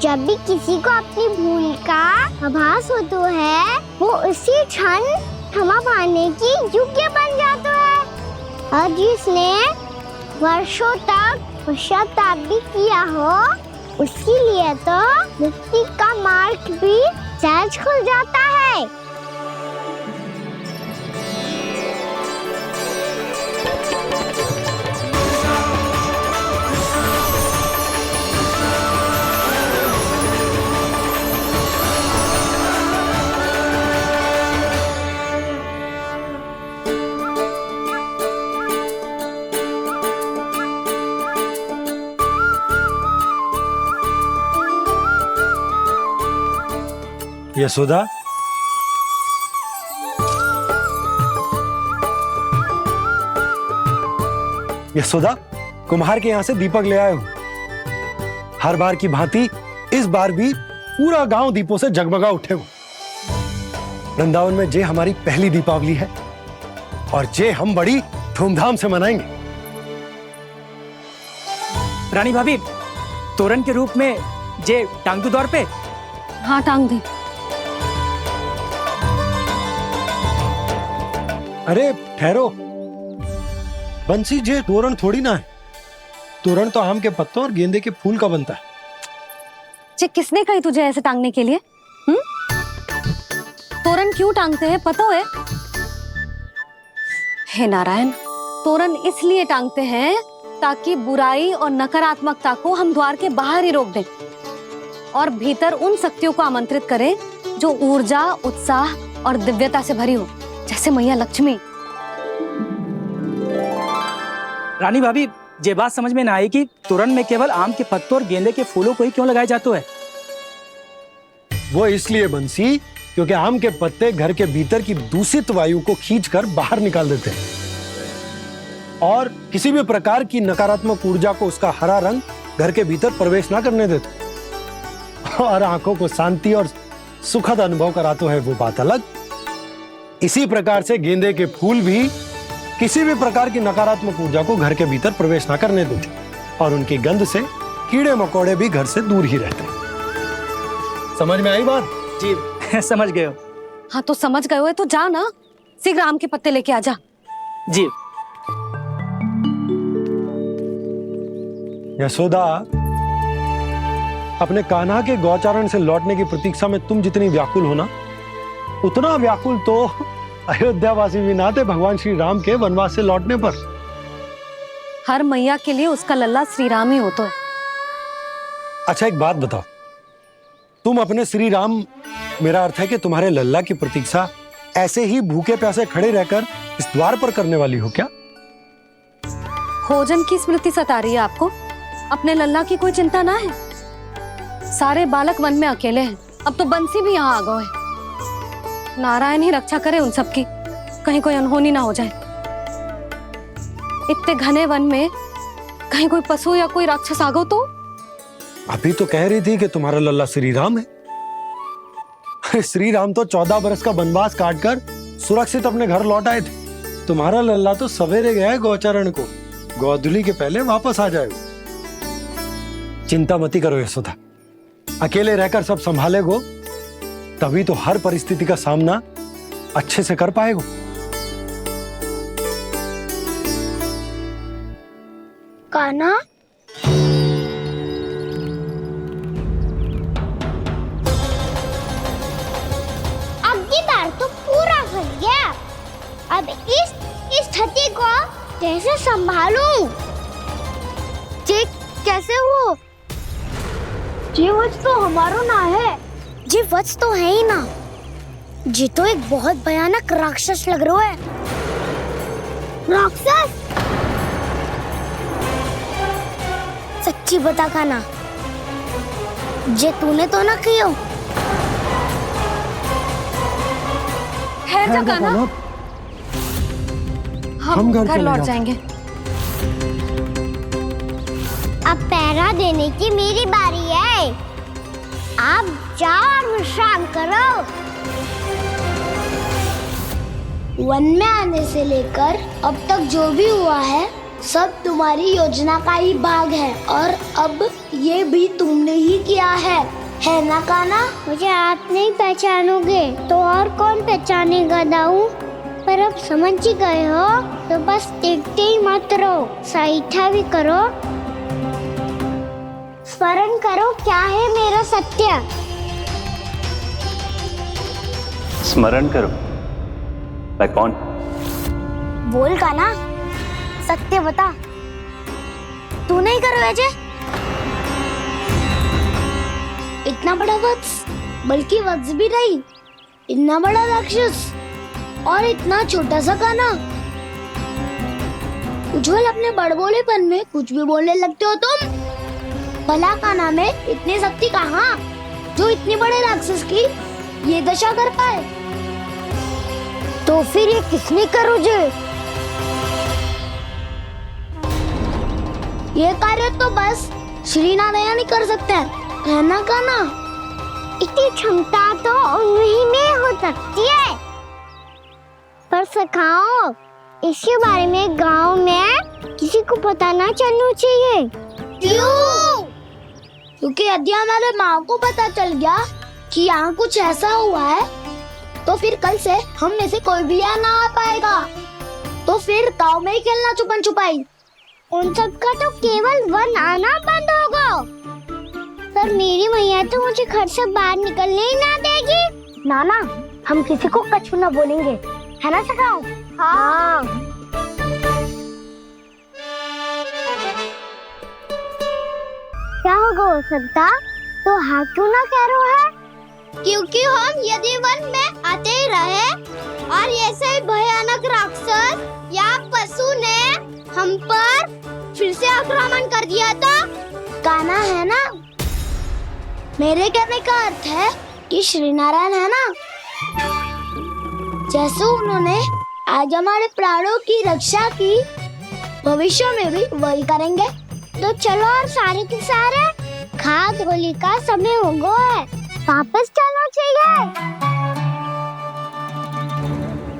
जब भी किसी को अपनी भूल का आभास होता है, वो उसी क्षण क्षमा पाने की योग्य बन जाता है। और जिसने वर्षों तक पश्चाताप भी किया हो, उसके लिए तो मुक्ति का मार्ग भी सहज खुल जाता है। यशोदा, यशोदा, कुम्हार के यहाँ से दीपक ले आया हूँ। हर बार की भांति इस बार भी पूरा गांव दीपों से जगमगा उठे हो। वृंदावन में जे हमारी पहली दीपावली है और जे हम बड़ी धूमधाम से मनाएंगे। रानी भाभी, तोरण के रूप में जे टांग दो द्वार पे। हाँ, टांग दे। अरे ठहरो बंसी, जे तोरण थोड़ी ना है। तोरण तो आम के पत्तों और गेंदे के फूल का बनता है। जे किसने कही तुझे ऐसे टांगने के लिए? तोरण क्यों टांगते हैं पता है? हे नारायण, तोरण इसलिए टांगते हैं ताकि बुराई और नकारात्मकता को हम द्वार के बाहर ही रोक दें और भीतर उन शक्तियों को आमंत्रित करें जो ऊर्जा, उत्साह और दिव्यता से भरी हो, जैसे मैया लक्ष्मी। रानी भाभी, ये बात समझ में ना आई कि तोरण में केवल आम के पत्तों और गेंदे के फूलों को ही क्यों लगाया जाता है। वो इसलिए बंसी क्योंकि आम के पत्ते घर के भीतर की दूषित वायु को खींचकर बाहर निकाल देते हैं और किसी भी प्रकार की नकारात्मक ऊर्जा को उसका हरा रंग घर के भीतर प्रवेश ना करने देते और आंखों को शांति और सुखद अनुभव कराते है, वो बात अलग। इसी प्रकार से गेंदे के फूल भी किसी भी प्रकार की नकारात्मक ऊर्जा को घर के भीतर प्रवेश ना करने देते और उनकी गंध से कीड़े मकोड़े भी घर से दूर ही रहते हैं। समझ में आई बात? जी समझ गए हो। हाँ तो समझ गए हो तो जा ना, शीघ्र आम के पत्ते लेके आ जा। जी। यशोदा, अपने कान्हा के गौचारण से लौटने की प्रतीक्षा में तुम जितनी व्याकुल हो ना, उतना व्याकुल तो अयोध्यावासी भी ना थे भगवान श्री राम के वनवास से लौटने पर। हर मैया के लिए उसका लल्ला श्री राम ही होता है। अच्छा एक बात बताओ, तुम अपने श्री राम, मेरा अर्थ है कि तुम्हारे लल्ला की प्रतीक्षा ऐसे ही भूखे प्यासे खड़े रहकर इस द्वार पर करने वाली हो क्या? भोजन की स्मृति सता रही है आपको? अपने लल्ला की कोई चिंता ना है। सारे बालक वन में अकेले हैं, अब तो बंसी भी यहाँ आ गए हैं। नारायण ही रक्षा करे उन सबकी, कहीं कोई अनहोनी ना हो जाए। इतने घने वन में कहीं कोई पशु या कोई राक्षस आ गो तो? अभी तो कह रही थी कि तुम्हारा लल्ला श्री राम है। अरे श्री राम तो 14 बरस का वनवास काटकर सुरक्षित अपने घर लौट आए थे। तुम्हारा लल्ला तो सवेरे गया है गौचरण को, गोधूली के पहले वापस आ जाएगा। चिंता मती करो यशोदा, अकेले रहकर सब संभालेगो तभी तो हर परिस्थिति का सामना अच्छे से कर पाएगो। कान्हा, अब की बार तो पूरा फंस गया। अब इस स्थिति को कैसे संभालूं? जी कैसे हो? जी वत्स तो हमारो ना है। जी वत्स तो है ही ना। जी तो एक बहुत भयानक राक्षस लग रहा है। राक्षस? सच्ची बता कान्हा, जे तूने तो ना कियो? है जा कान्हा, हम घर लौट जाएंगे। अब पहरा देने की मेरी बारी है। आप जाओ और विश्राम करो। वन में आने से लेकर अब तक जो भी हुआ है सब तुम्हारी योजना का ही भाग है और अब ये भी तुमने ही किया है ना कान्हा? मुझे आप नहीं पहचानोगे तो और कौन पहचानेगा दाऊ? पर अब समझ ही गए हो तो बस देखते ही मत रहो, सहीठा भी करो। स्मरण करो क्या है मेरा सत्य। स्मरण करो, मैं कौन? बोल कान्हा, सत्य बता। तू नहीं करो अजय? इतना बड़ा वत्स, बल्कि वत्स भी नहीं, इतना बड़ा राक्षस और इतना छोटा सा कान्हा। उज्जवल अपने बड़बोलेपन में कुछ भी बोलने लगते हो तुम। भला कान्हा में इतनी शक्ति कहाँ जो इतने बड़े राक्षस की ये दशा कर पाए? तो फिर ये किसने करो जे? ये कार्य तो बस श्री नारायण ही कर सकते हैं, है ना कान्हा? इतनी क्षमता तो उन्हीं में हो सकती है, पर सखाओ इसके बारे में गांव में किसी को पता ना चलना चाहिए। क्यों? क्योंकि यदि हमारे माँ को पता चल गया कि यहाँ कुछ ऐसा हुआ है तो फिर कल से हम में से कोई भी यहाँ ना आ पाएगा। तो फिर गांव में ही खेलना छुपन छुपाई। उन सब का तो केवल वन आना बंद होगा। पर मेरी मैया तो मुझे घर से बाहर निकलने ही ना देगी। नाना, हम किसी को कछु ना बोलेंगे, है ना सखाओ? हाँ। क्या होगा हो सकता? तो हाँ क्यों ना कह रहा है? क्योंकि हम यदि वन में आते ही रहे और ऐसे भयानक राक्षस या पशु ने हम पर फिर से आक्रमण कर दिया तो? कान्हा, है ना? मेरे कहने का अर्थ है कि श्री नारायण है ना, जैसे उन्होंने आज हमारे प्राणों की रक्षा की, भविष्य में भी वही करेंगे। तो चलो और सारे के सारे खाद होली का समय हो गया है, वापस चलना चाहिए।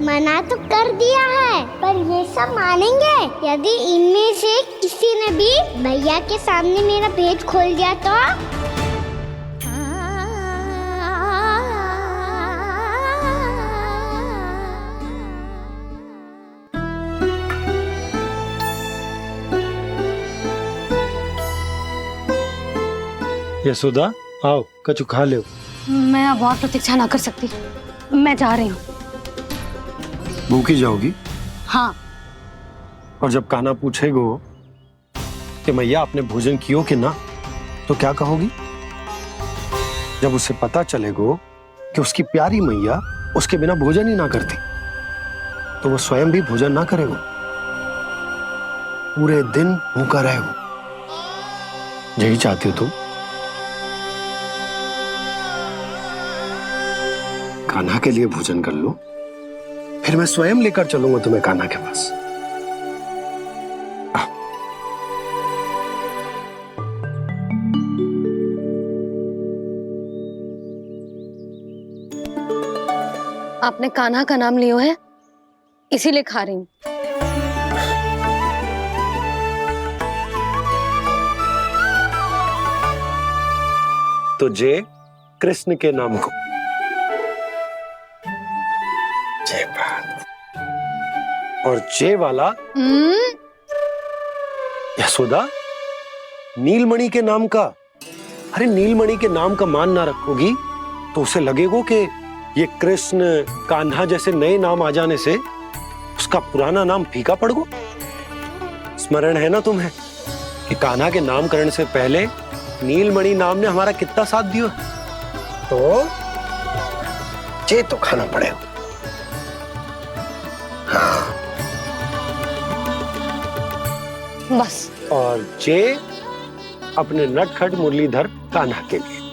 मना तो कर दिया है, पर ये सब मानेंगे यदि इनमें से किसी ने भी भैया के सामने मेरा भेद खोल दिया तो? यशोदा आओ, कछु खा लो। मैं अब और प्रतीक्षा ना कर सकती, मैं जा रही हूँ। भूखी जाओगी? हाँ। और जब कान्हा पूछेगो कि मैया आपने भोजन कियो कि ना, तो क्या कहोगी? जब उसे पता चलेगो कि उसकी प्यारी मैया उसके बिना भोजन ही ना करती, तो वो स्वयं भी भोजन ना करेगो, पूरे दिन भूखा रहेगो। यही चाहती हो तुम? कान्हा के लिए भोजन कर लो, फिर मैं स्वयं लेकर चलूंगा तुम्हें कान्हा के पास। आपने कान्हा का नाम लियो है, इसीलिए खा रही हूँ। तो जय कृष्ण के नाम को। जय बात। और जय वाला यशोदा नीलमणि के नाम का। अरे नीलमणि के नाम का मान ना रखोगी तो उसे लगेगा कि ये कृष्ण कान्हा जैसे नए नाम आ जाने से उसका पुराना नाम फीका पड़ गो। स्मरण है ना तुम्हें कि कान्हा के नामकरण से पहले नीलमणि नाम ने हमारा कितना साथ दिया? तो जे तो खाना पड़ेगा। हाँ। बस। और जे अपने नटखट मुरलीधर कान्हा के लिए।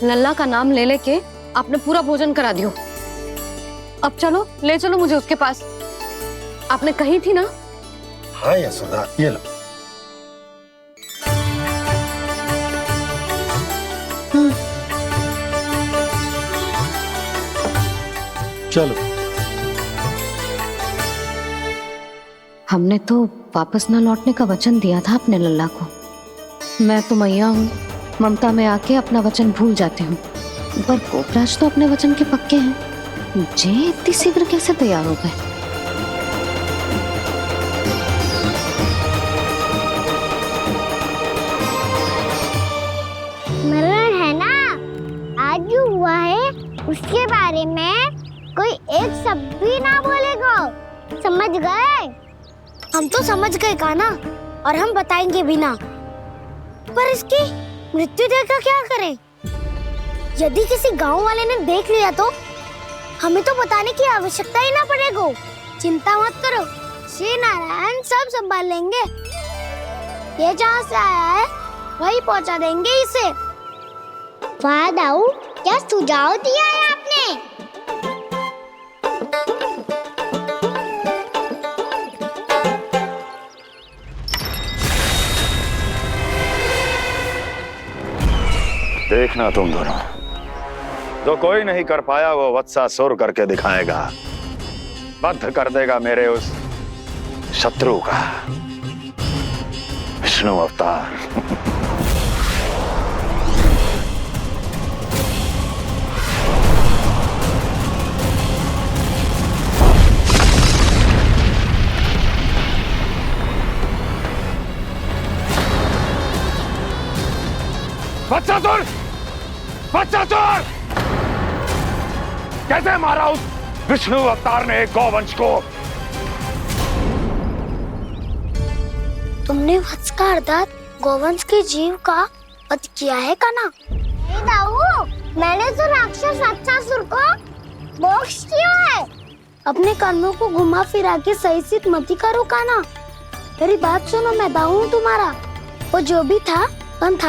लल्ला का नाम ले लेके आपने पूरा भोजन करा दियो। अब चलो, ले चलो मुझे उसके पास। आपने कही थी ना? हाँ यशोदा, ये लो। चलो। हमने तो वापस ना लौटने का वचन दिया था अपने लल्ला को। मैं तो मैया हूँ, ममता में आके अपना वचन भूल जाती हूँ, पर गोपराज तो अपने वचन के पक्के हैं। जे इतनी शीघ्र कैसे तैयार हो गए? मरण है ना, आज जो हुआ है उसके बारे में कोई एक शब्द भी ना बोलेगा, समझ गए? हम तो समझ गए कान्हा, और हम बताएंगे भी ना। पर इसकी मृत्यु देखकर क्या करें? यदि किसी गांव वाले ने देख लिया तो हमें तो बताने की आवश्यकता ही ना पड़ेगा। चिंता मत करो, श्री नारायण सब संभाल लेंगे। ये जहाँ से आया है वही पहुँचा देंगे इसे। वाह दाऊ, क्या सुझाव दिया है आपने? देखना तुम दोनों, जो कोई नहीं कर पाया वो वत्सासुर करके दिखाएगा। बद्ध कर देगा मेरे उस शत्रु का विष्णु अवतार। वत्सासुर! वत्सासुर! कैसे मारा उस विष्णु अवतार ने गौवंश को? तुमने वत्स का अर्थात गौवंश के जीव का वध किया है कान्हा? नहीं दाऊ, मैंने तो राक्षस वत्सासुर को मोक्ष दिया है। अपने कर्मों को घुमा फिरा के सही सिद्ध मत करो कान्हा। मेरी बात सुनो, मैं दाऊ हूँ तुम्हारा। वो जो भी था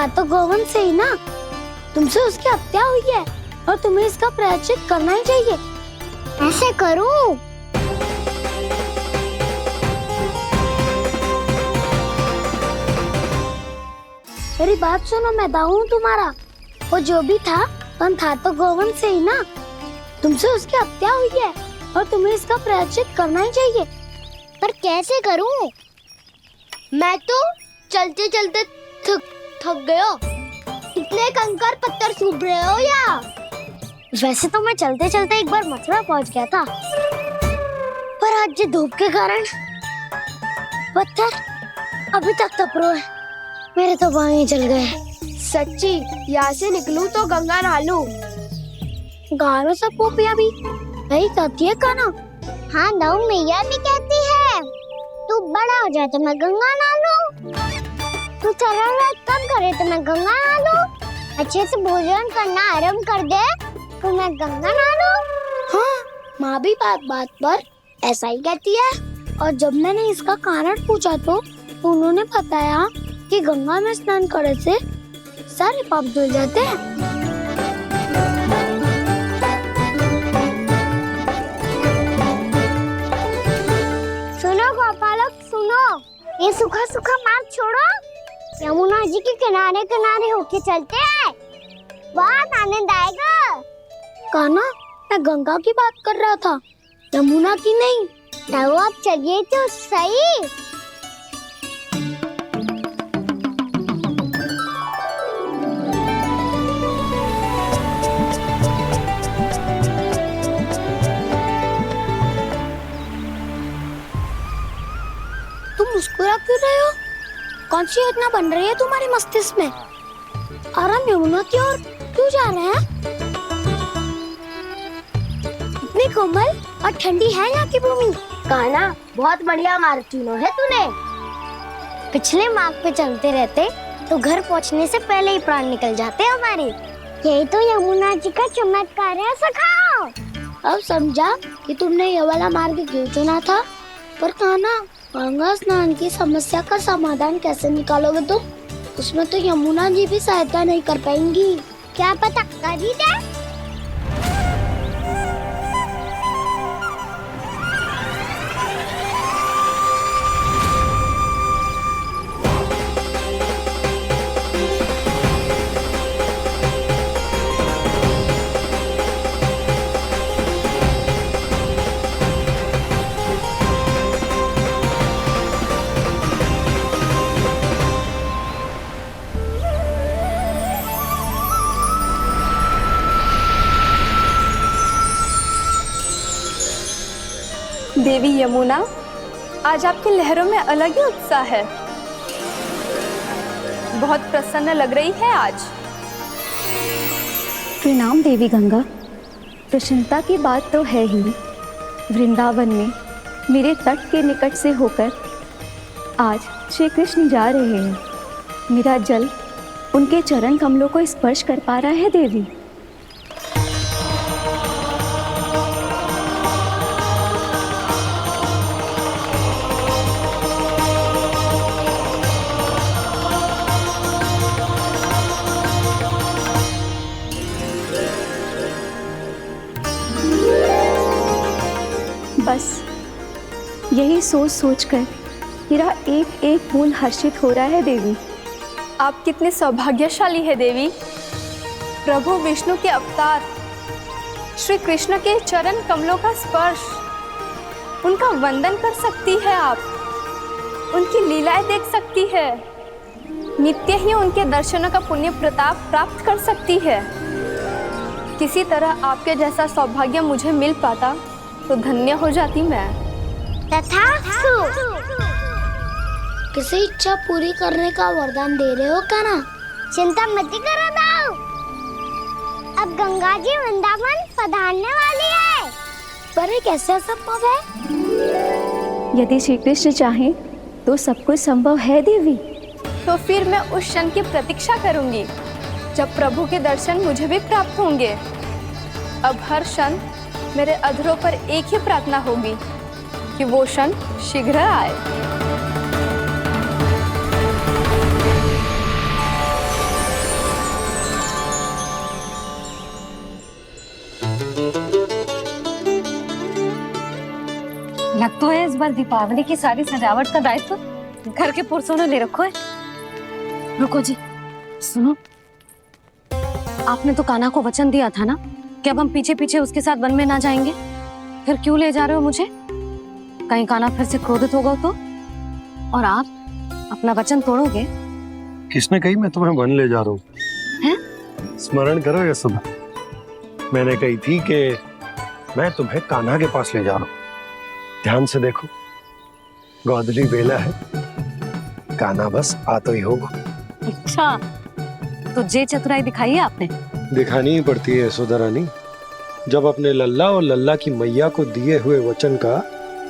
तो गोवंश से ही ना। तुमसे उसकी हत्या हुई है और तुम्हें इसका प्रायश्चित करना ही चाहिए। ऐसे करूं? मेरी बात सुनो, मैं दाऊ हूँ तुम्हारा। वो जो भी था तो गोवंश से ही ना। तुमसे उसकी हत्या हुई है और तुम्हें इसका प्रायश्चित करना ही चाहिए। पर कैसे करूं? मैं तो चलते चलते थक गया। इतने कंकर पत्थर सूख रहे हो या? वैसे तो मैं चलते चलते एक बार मथुरा पहुंच गया था, पर आज ये धूप के कारण पत्थर अभी तक तप रहे हैं। मेरे तो पाँव ही जल गए। सच्ची, यहाँ से निकलूं तो गंगा नहा लूं। गाँव सब पोपिया भी यही कहती है काना। हाँ दाऊ मैया भी कहती है, तू बड़ा हो जाए तो मैं गंगा नहा लूं, तू चरण व्रत कब करे तो मैं गंगा नहा लूं, अच्छे से भोजन करना आरंभ कर दे तो मैं गंगा नहा लूं। हाँ, माँ भी बात बात पर ऐसा ही कहती है। और जब मैंने इसका कारण पूछा तो उन्होंने बताया कि गंगा में स्नान करने से सारे पाप धुल जाते हैं। सुनो गोपालक सुनो, ये सूखा सूखा मार्ग छोड़ो, यमुना जी के किनारे किनारे होके चलते हैं, बहुत आनंद आएगा। कान्हा, मैं गंगा की बात कर रहा था, यमुना की नहीं। तो आप चलिए तो सही। तुम मुस्कुरा क्यों रहे हो? कौन सी योजना बन रही है तुम्हारे मस्तिष्क में? और हम यमुना की ओर क्यों जा रहे हैं? इतनी कोमल और ठंडी है यहाँ की भूमि। कान्हा, बहुत बढ़िया मार्ग चुना है तूने। पिछले मार्ग पे चलते रहते तो घर पहुँचने से पहले ही प्राण निकल जाते हमारे। यही तो यमुना जी का चमत्कार है सखा। अब समझा कि तुमने ये वाला मार्ग क्यों चुना था। पर कान्हा, गंगा स्नान की समस्या का समाधान कैसे निकालोगे तुम? उसमें तो यमुना जी भी सहायता नहीं कर पाएंगी। क्या पता कर ही दे। देवी यमुना, आज आपकी लहरों में अलग ही उत्साह है। बहुत प्रसन्न लग रही है आज। प्रणाम देवी गंगा। प्रसन्नता की बात तो है ही। वृंदावन में मेरे तट के निकट से होकर आज श्री कृष्ण जा रहे हैं। मेरा जल उनके चरण कमलों को स्पर्श कर पा रहा है देवी। बस यही सोच सोचकर मेरा एक एक फूल हर्षित हो रहा है देवी। आप कितने सौभाग्यशाली है देवी। प्रभु विष्णु के अवतार श्री कृष्ण के चरण कमलों का स्पर्श, उनका वंदन कर सकती है आप, उनकी लीलाएं देख सकती है, नित्य ही उनके दर्शनों का पुण्य प्रताप प्राप्त कर सकती है। किसी तरह आपके जैसा सौभाग्य मुझे मिल पाता तो धन्य हो जाती मैं। तथास्तु। किसी इच्छा पूरी करने का वरदान दे रहे हो कान्हा? चिंता मत करो दाऊ, अब गंगा जी वृंदावन पधारने वाली है। पर ये कैसे संभव है? यदि श्री कृष्ण चाहे तो सब कुछ संभव है देवी। तो फिर मैं उस क्षण की प्रतीक्षा करूंगी जब प्रभु के दर्शन मुझे भी प्राप्त होंगे। अब हर क्षण मेरे अधरों पर एक ही प्रार्थना होगी कि वो क्षण शीघ्र आए। बार दीपावली की सारी सजावट का दायित्व घर के पुरुषों ने ले रखो है। रुको जी, सुनो, आपने तो कान्हा को वचन दिया था ना कि अब हम पीछे पीछे उसके साथ वन में ना जाएंगे, फिर क्यों ले जा रहे हो मुझे? कहीं कान्हा फिर से क्रोधित होगा तो? और आप अपना वचन तोड़ोगे? किसने कही मैं तुम्हें वन ले जा रहा हूँ? स्मरण करो यशोदा, मैंने कही थी कि मैं तुम्हें कान्हा के पास ले जा रहा हूँ। ध्यान से देखो, गोधली बेला है, कान्हा बस आ तो ही होगा। अच्छा, तो जे चतुराई दिखाई है आपने? दिखानी ही पड़ती है यशोदा रानी, जब अपने लल्ला और लल्ला की मैया को दिए हुए वचन का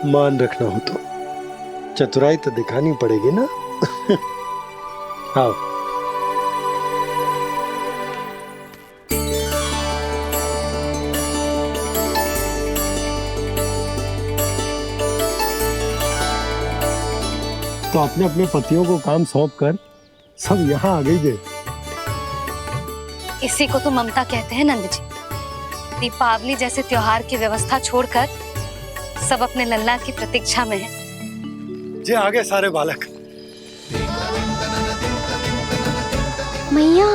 मान रखना हो तो चतुराई तो दिखानी पड़ेगी ना। आओ। तो अपने अपने पतियों को काम सौंप कर सब यहाँ आ गई थे। इसी को तो ममता कहते हैं नंद जी। दीपावली जैसे त्योहार की व्यवस्था छोड़कर सब अपने लल्ला की प्रतीक्षा में हैं। जे आगे सारे बालक। मैया,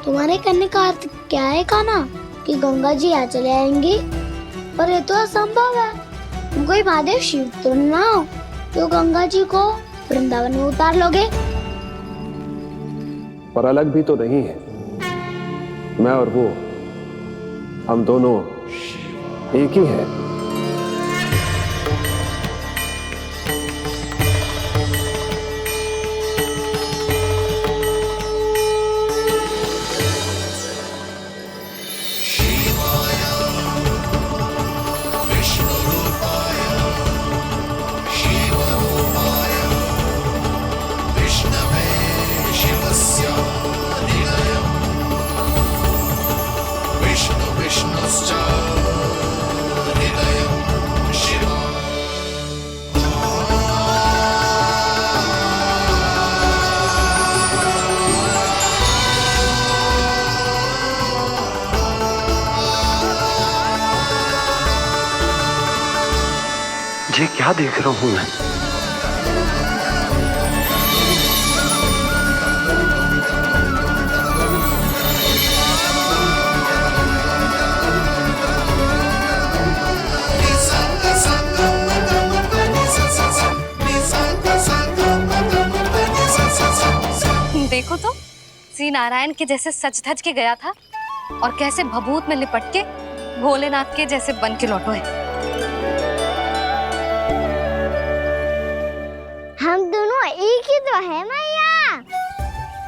तुम्हारे करने का अर्थ क्या है कान्हा? कि गंगा जी आ चले आएंगी? पर ये तो असंभव है। तुम कोई महादेव शिव तो ना हो तो गंगा जी को वृंदावन में उतार लोगे? पर अलग भी तो नहीं है। मैं और वो, हम दोनों एक ही हैं। ये क्या देख रहा हूँ मैं? देखो तो, श्री नारायण के जैसे सच धज के गया था और कैसे भभूत में लिपट के भोलेनाथ के जैसे बन के लौटो है। हम दोनों एक ही तो है मैया,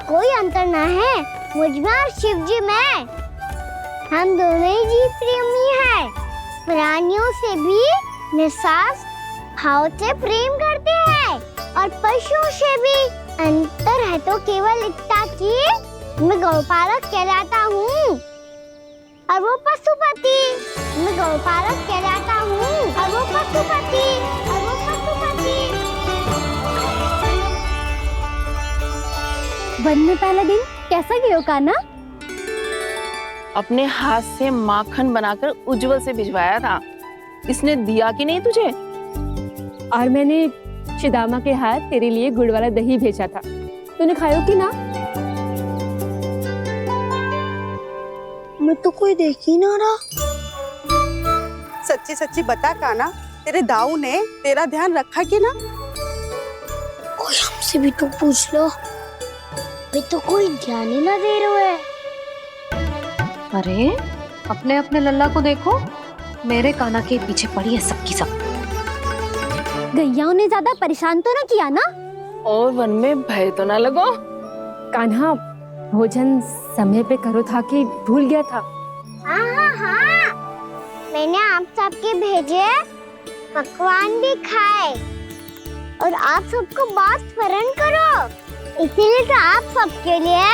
कोई अंतर ना है मुझमें और शिव जी में। हम दोनों ही जीव प्रेमी हैं, प्राणियों से भी निस्सास भाव से प्रेम करते हैं और पशुओं से भी। अंतर है तो केवल इतना कि मैं गौपालक कहलाता हूँ और वो पशुपति। मैं गौपालक कहलाता हूँ और वो पशुपति। वन में पहला दिन कैसा गया कान्हा? अपने हाथ से माखन बनाकर उज्जवल से भिजवाया था। इसने दिया कि नहीं तुझे? और मैंने शिदामा के हाथ तेरे लिए गुड़ वाला दही भेजा था, तूने खाया कि ना? मैं तो कोई देख ही ना रहा। सच्ची सच्ची बता कान्हा, तेरे दाऊ ने तेरा ध्यान रखा कि ना? कोई हमसे भी तो पूछ लो, वे तो कोई ध्यान ही ना दे रहे हैं। अरे अपने अपने लल्ला को देखो, मेरे कान्हा के पीछे पड़ी है सबकी सब। गैयाओं ने ज्यादा परेशान तो ना किया ना? और वन में भय तो ना लगो? कान्हा भोजन समय पे करो था कि भूल गया था? हाँ, मैंने आप सबके भेजे पकवान भी खाए और आप सबको बात स्मरण करो, इसीलिए तो आप सबके लिए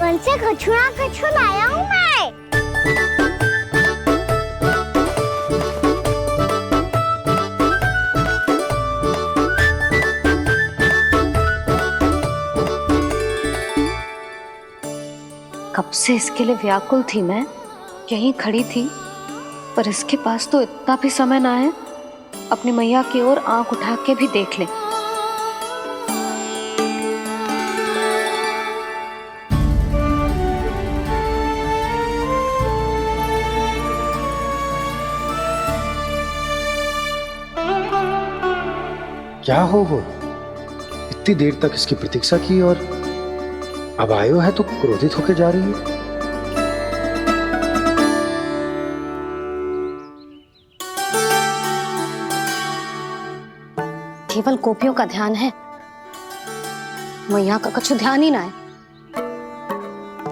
वन से कछु ना कछु लाया हूँ मैं। कब से इसके लिए व्याकुल थी मैं, यहीं खड़ी थी, पर इसके पास तो इतना भी समय ना है अपनी मैया की ओर आंख उठा के भी देख ले। क्या हो वो? इतनी देर तक इसकी प्रतीक्षा की और अब आयो है तो क्रोधित होकर जा रही है। केवल गोपियों का ध्यान है, मैया का कुछ ध्यान ही ना है।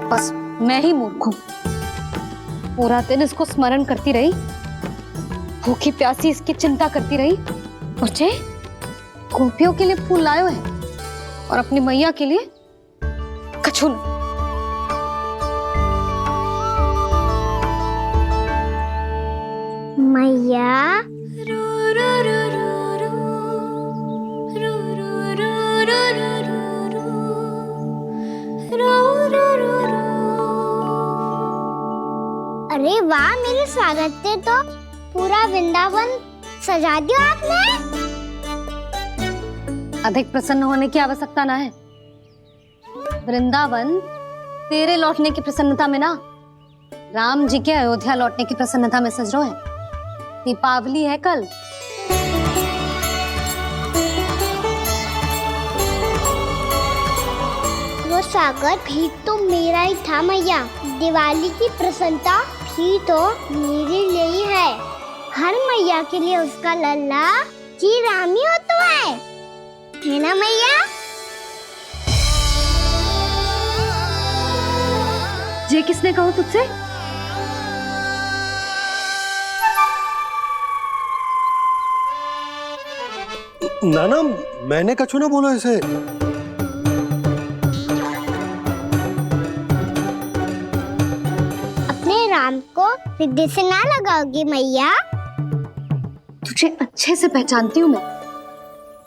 बस मैं ही मूर्ख हूं, पूरा दिन इसको स्मरण करती रही, भूखी प्यासी इसकी चिंता करती रही, और जे गोपियों के लिए फूल लायो है और अपनी मैया के लिए कछु न। मैया अरे वाह, मेरे स्वागत पे तो पूरा वृंदावन सजा दिया आपने। अधिक प्रसन्न होने की आवश्यकता ना है। वृंदावन तेरे लौटने की प्रसन्नता में ना, राम जी के अयोध्या लौटने की प्रसन्नता में सज रहा है। दीपावली है कल। वो स्वागत भी तो मेरा ही था मैया। दिवाली की प्रसन्नता भी तो मेरे लिए ही है। हर मैया के लिए उसका लल्ला जी राम ही होता है ना मैया? ये किसने कहा तुझसे? नाना, मैंने कछु ना बोला इसे। अपने राम को हृदय से ना लगाओगी मैया? तुझे अच्छे से पहचानती हूँ मैं,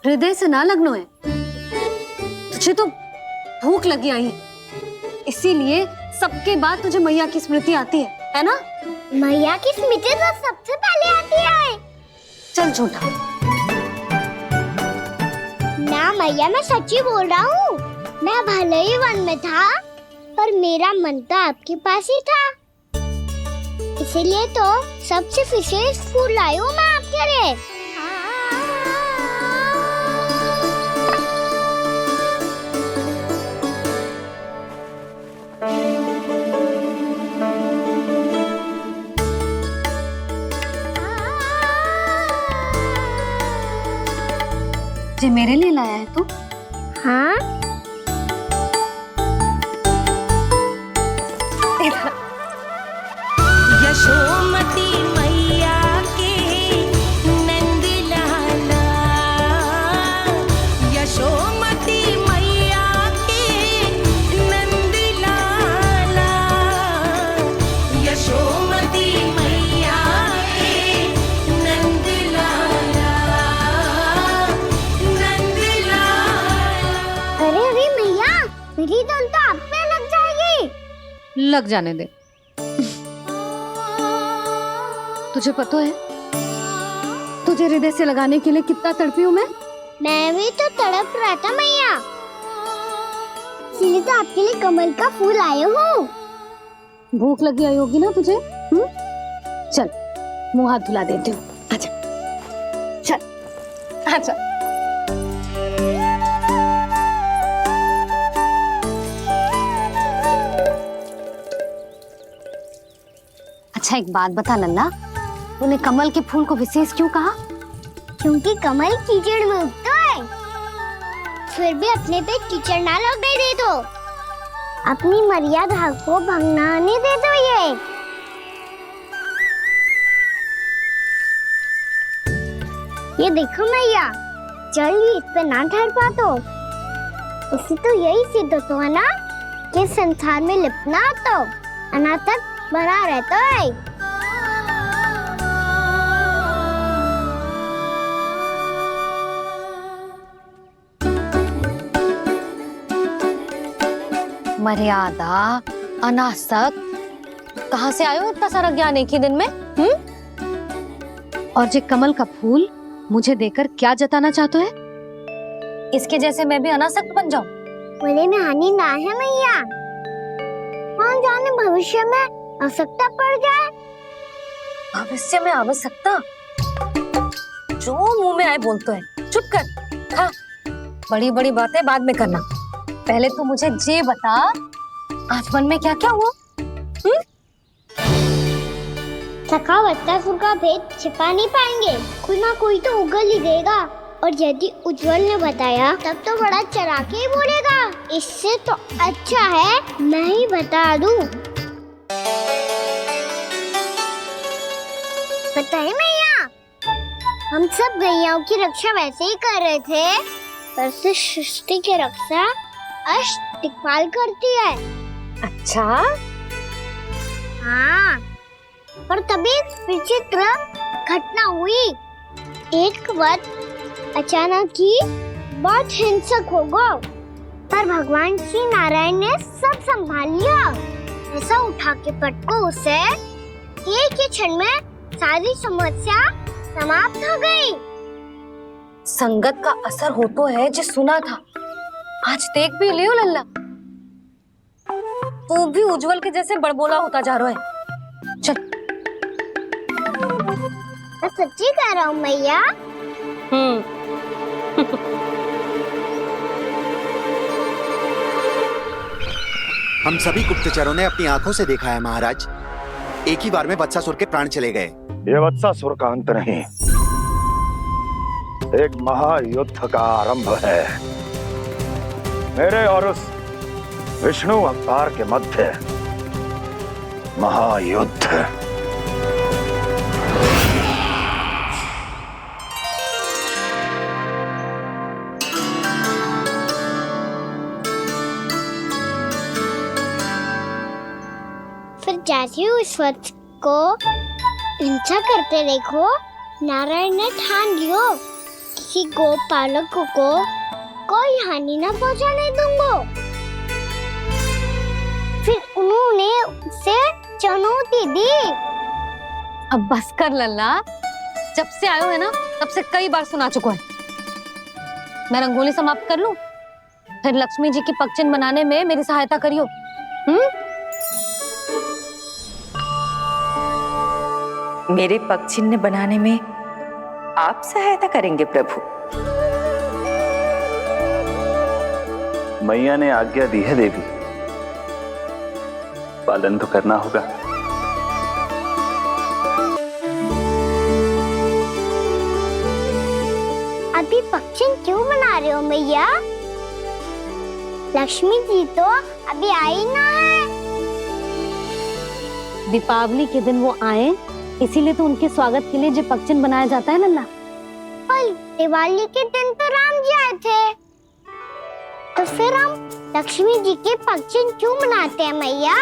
हृदय से ना लगनो है। तुझे तो भूख लगी आई, इसीलिए सबके बाद तुझे मैया की स्मृति आती है ना? मैया की स्मृति तो सबसे पहले आती है। चल झूठा। ना मैया, मैं सच्ची बोल रहा हूँ। मैं भले ही वन में था, पर मेरा मन तो आपके पास ही था। इसीलिए तो सबसे विशेष फूल लाई हूँ मैं आपके लिए। ये मेरे लिए लाया है तू? हाँ। यशोमती मैया के नंद लाला, यशोमती मैया के नंद लाला, यशोमती मैया के नंद लाला, नंद लाला। अरे अरे मैया, मेरी धुन तो आप पे लग जाएगी। लग जाने दे। तुझे पता है तुझे हृदय से लगाने के लिए कितना तड़पी हूँ मैं? मैं भी तो तड़प रहा था मैया, इसलिए तो आपके लिए कमल का फूल आया हूँ। भूख लगी आई होगी ना तुझे? चल मुंह हाथ धुला देती हूँ। आजा, चल आजा। अच्छा एक बात बता लल्ला, तूने कमल के फूल को विशेष क्यों कहा? क्योंकि कमल कीचड़ में उगता है, फिर भी अपने पे कीचड़ ना लगने दे दो। अपनी मर्यादा को भंग ना आने दे दो। ये देखो मैया, जल ही इस पे ना ठहर पा तो इसी तो यही सिद्ध होता है ना कि संसार में लिपना तो अनाथ तक बना रहता है। मर्यादा अनासक, कहाँ से आयो इतना सारा ज्ञान एक ही दिन में? और जे कमल का फूल मुझे देकर क्या जताना चाहते है? इसके जैसे मैं भी अनासक्त बन जाऊं? बोले में हानि ना है मैया, कौन जाने भविष्य में आवश्यकता पड़ जाए। भविष्य में आवश्यकता? जो मुंह में आए बोलते हैं, चुप कर। हाँ, बड़ी बड़ी बातें बाद में करना, पहले तू मुझे ये बता आज मन में क्या क्या हुआ? सखा वत्सासुर का भेद छिपा नहीं पाएंगे, कोई ना कोई तो उगल ही देगा। और यदि उज्जवल ने बताया तब तो बड़ा चला के ही बोलेगा, इससे तो अच्छा है मैं ही बता दूं। बताइए मैया, हम सब गैयाओं की रक्षा वैसे ही कर रहे थे, पर से सृष्टि की रक्षा अष्ट दिक्पाल करती है। अच्छा? हाँ, पर तभी विचित्र घटना हुई। एक वक्त अचानक ही बहुत हिंसक हो गया, पर भगवान श्री नारायण ने सब संभाल लिया। ऐसा उठा के पटको उसे, एक ही क्षण में सारी समस्या समाप्त हो गई। संगत का असर हो तो है, जो सुना था आज देख भी लियो लल्ला। तू भी उज्जवल के जैसे बड़बोला होता जा रहा है। चल। मैं सच्ची कह रहा हूँ मैया। हम सभी गुप्तचरों ने अपनी आंखों से देखा है महाराज, एक ही बार में वत्सासुर के प्राण चले गए। ये वत्सासुर का अंत नहीं, एक महायुद्ध का आरंभ है। मेरे और उस विष्णु अवतार के मध्य महायुद्ध। फिर जैसे ही उस वक्त को हिंसा करते देखो, नारायण ने ठान लियो किसी गोपालक को कोई हानि न पहुंचाने दूंगा। फिर उन्होंने उसे चुनौती दी। अब बस कर लल्ला, जब से आयो है ना तब से कई बार सुना चुका है। मैं रंगोली समाप्त कर लूं, फिर लक्ष्मी जी की पगचिन बनाने में मेरी सहायता करियो। मेरे पगचिन्ह बनाने में आप सहायता करेंगे प्रभु? मैया ने आज्ञा दी है देवी, पालन तो करना होगा। अभी पगचिन क्यों बना रहे हो मैया? लक्ष्मी जी तो अभी आई ना है। दीपावली के दिन वो आए, इसीलिए तो उनके स्वागत के लिए जो पगचिन बनाया जाता है लल्ला। पर दिवाली के दिन तो राम जी आए थे, तो फिर हम लक्ष्मी जी के पगचिन क्यों बनाते हैं मैया?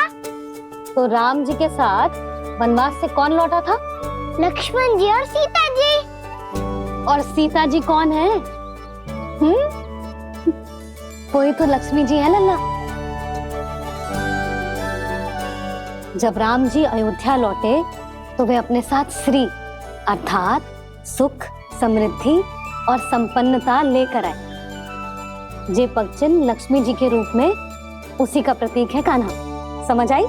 तो राम जी के साथ वनवास से कौन लौटा था? लक्ष्मण जी और सीता जी। और सीता जी कौन है? कोई तो लक्ष्मी जी है लल्ला। जब राम जी अयोध्या लौटे तो वे अपने साथ श्री अर्थात सुख, समृद्धि और संपन्नता लेकर आए। जे पगचिन लक्ष्मी जी के रूप में उसी का प्रतीक है कान्हा। समझ आई?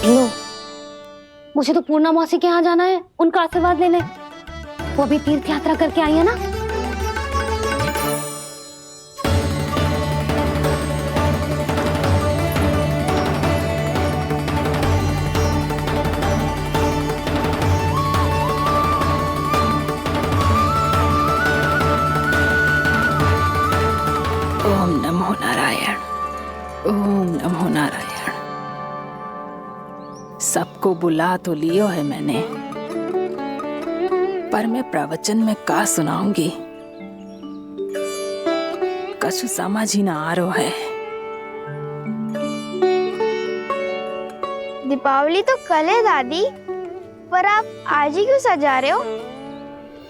लो, मुझे तो पूर्णा मौसी के यहाँ जाना है, उनका आशीर्वाद लेने। वो भी तीर्थ यात्रा करके आई है ना। ओम नमो नारायण, ओम नमो नारायण। सबको बुला तो लियो है मैंने, पर मैं प्रवचन में का सुनाऊंगी, कछु समझ ही ना आ रहा है। दीपावली तो कल है दादी, पर आप आज ही क्यों सजा रहे हो?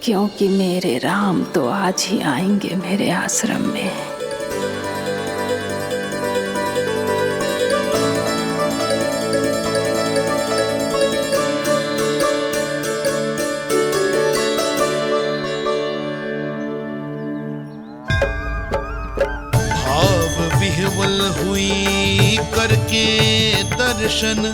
क्योंकि मेरे राम तो आज ही आएंगे मेरे आश्रम में। भाव विह्वल हुई करके दर्शन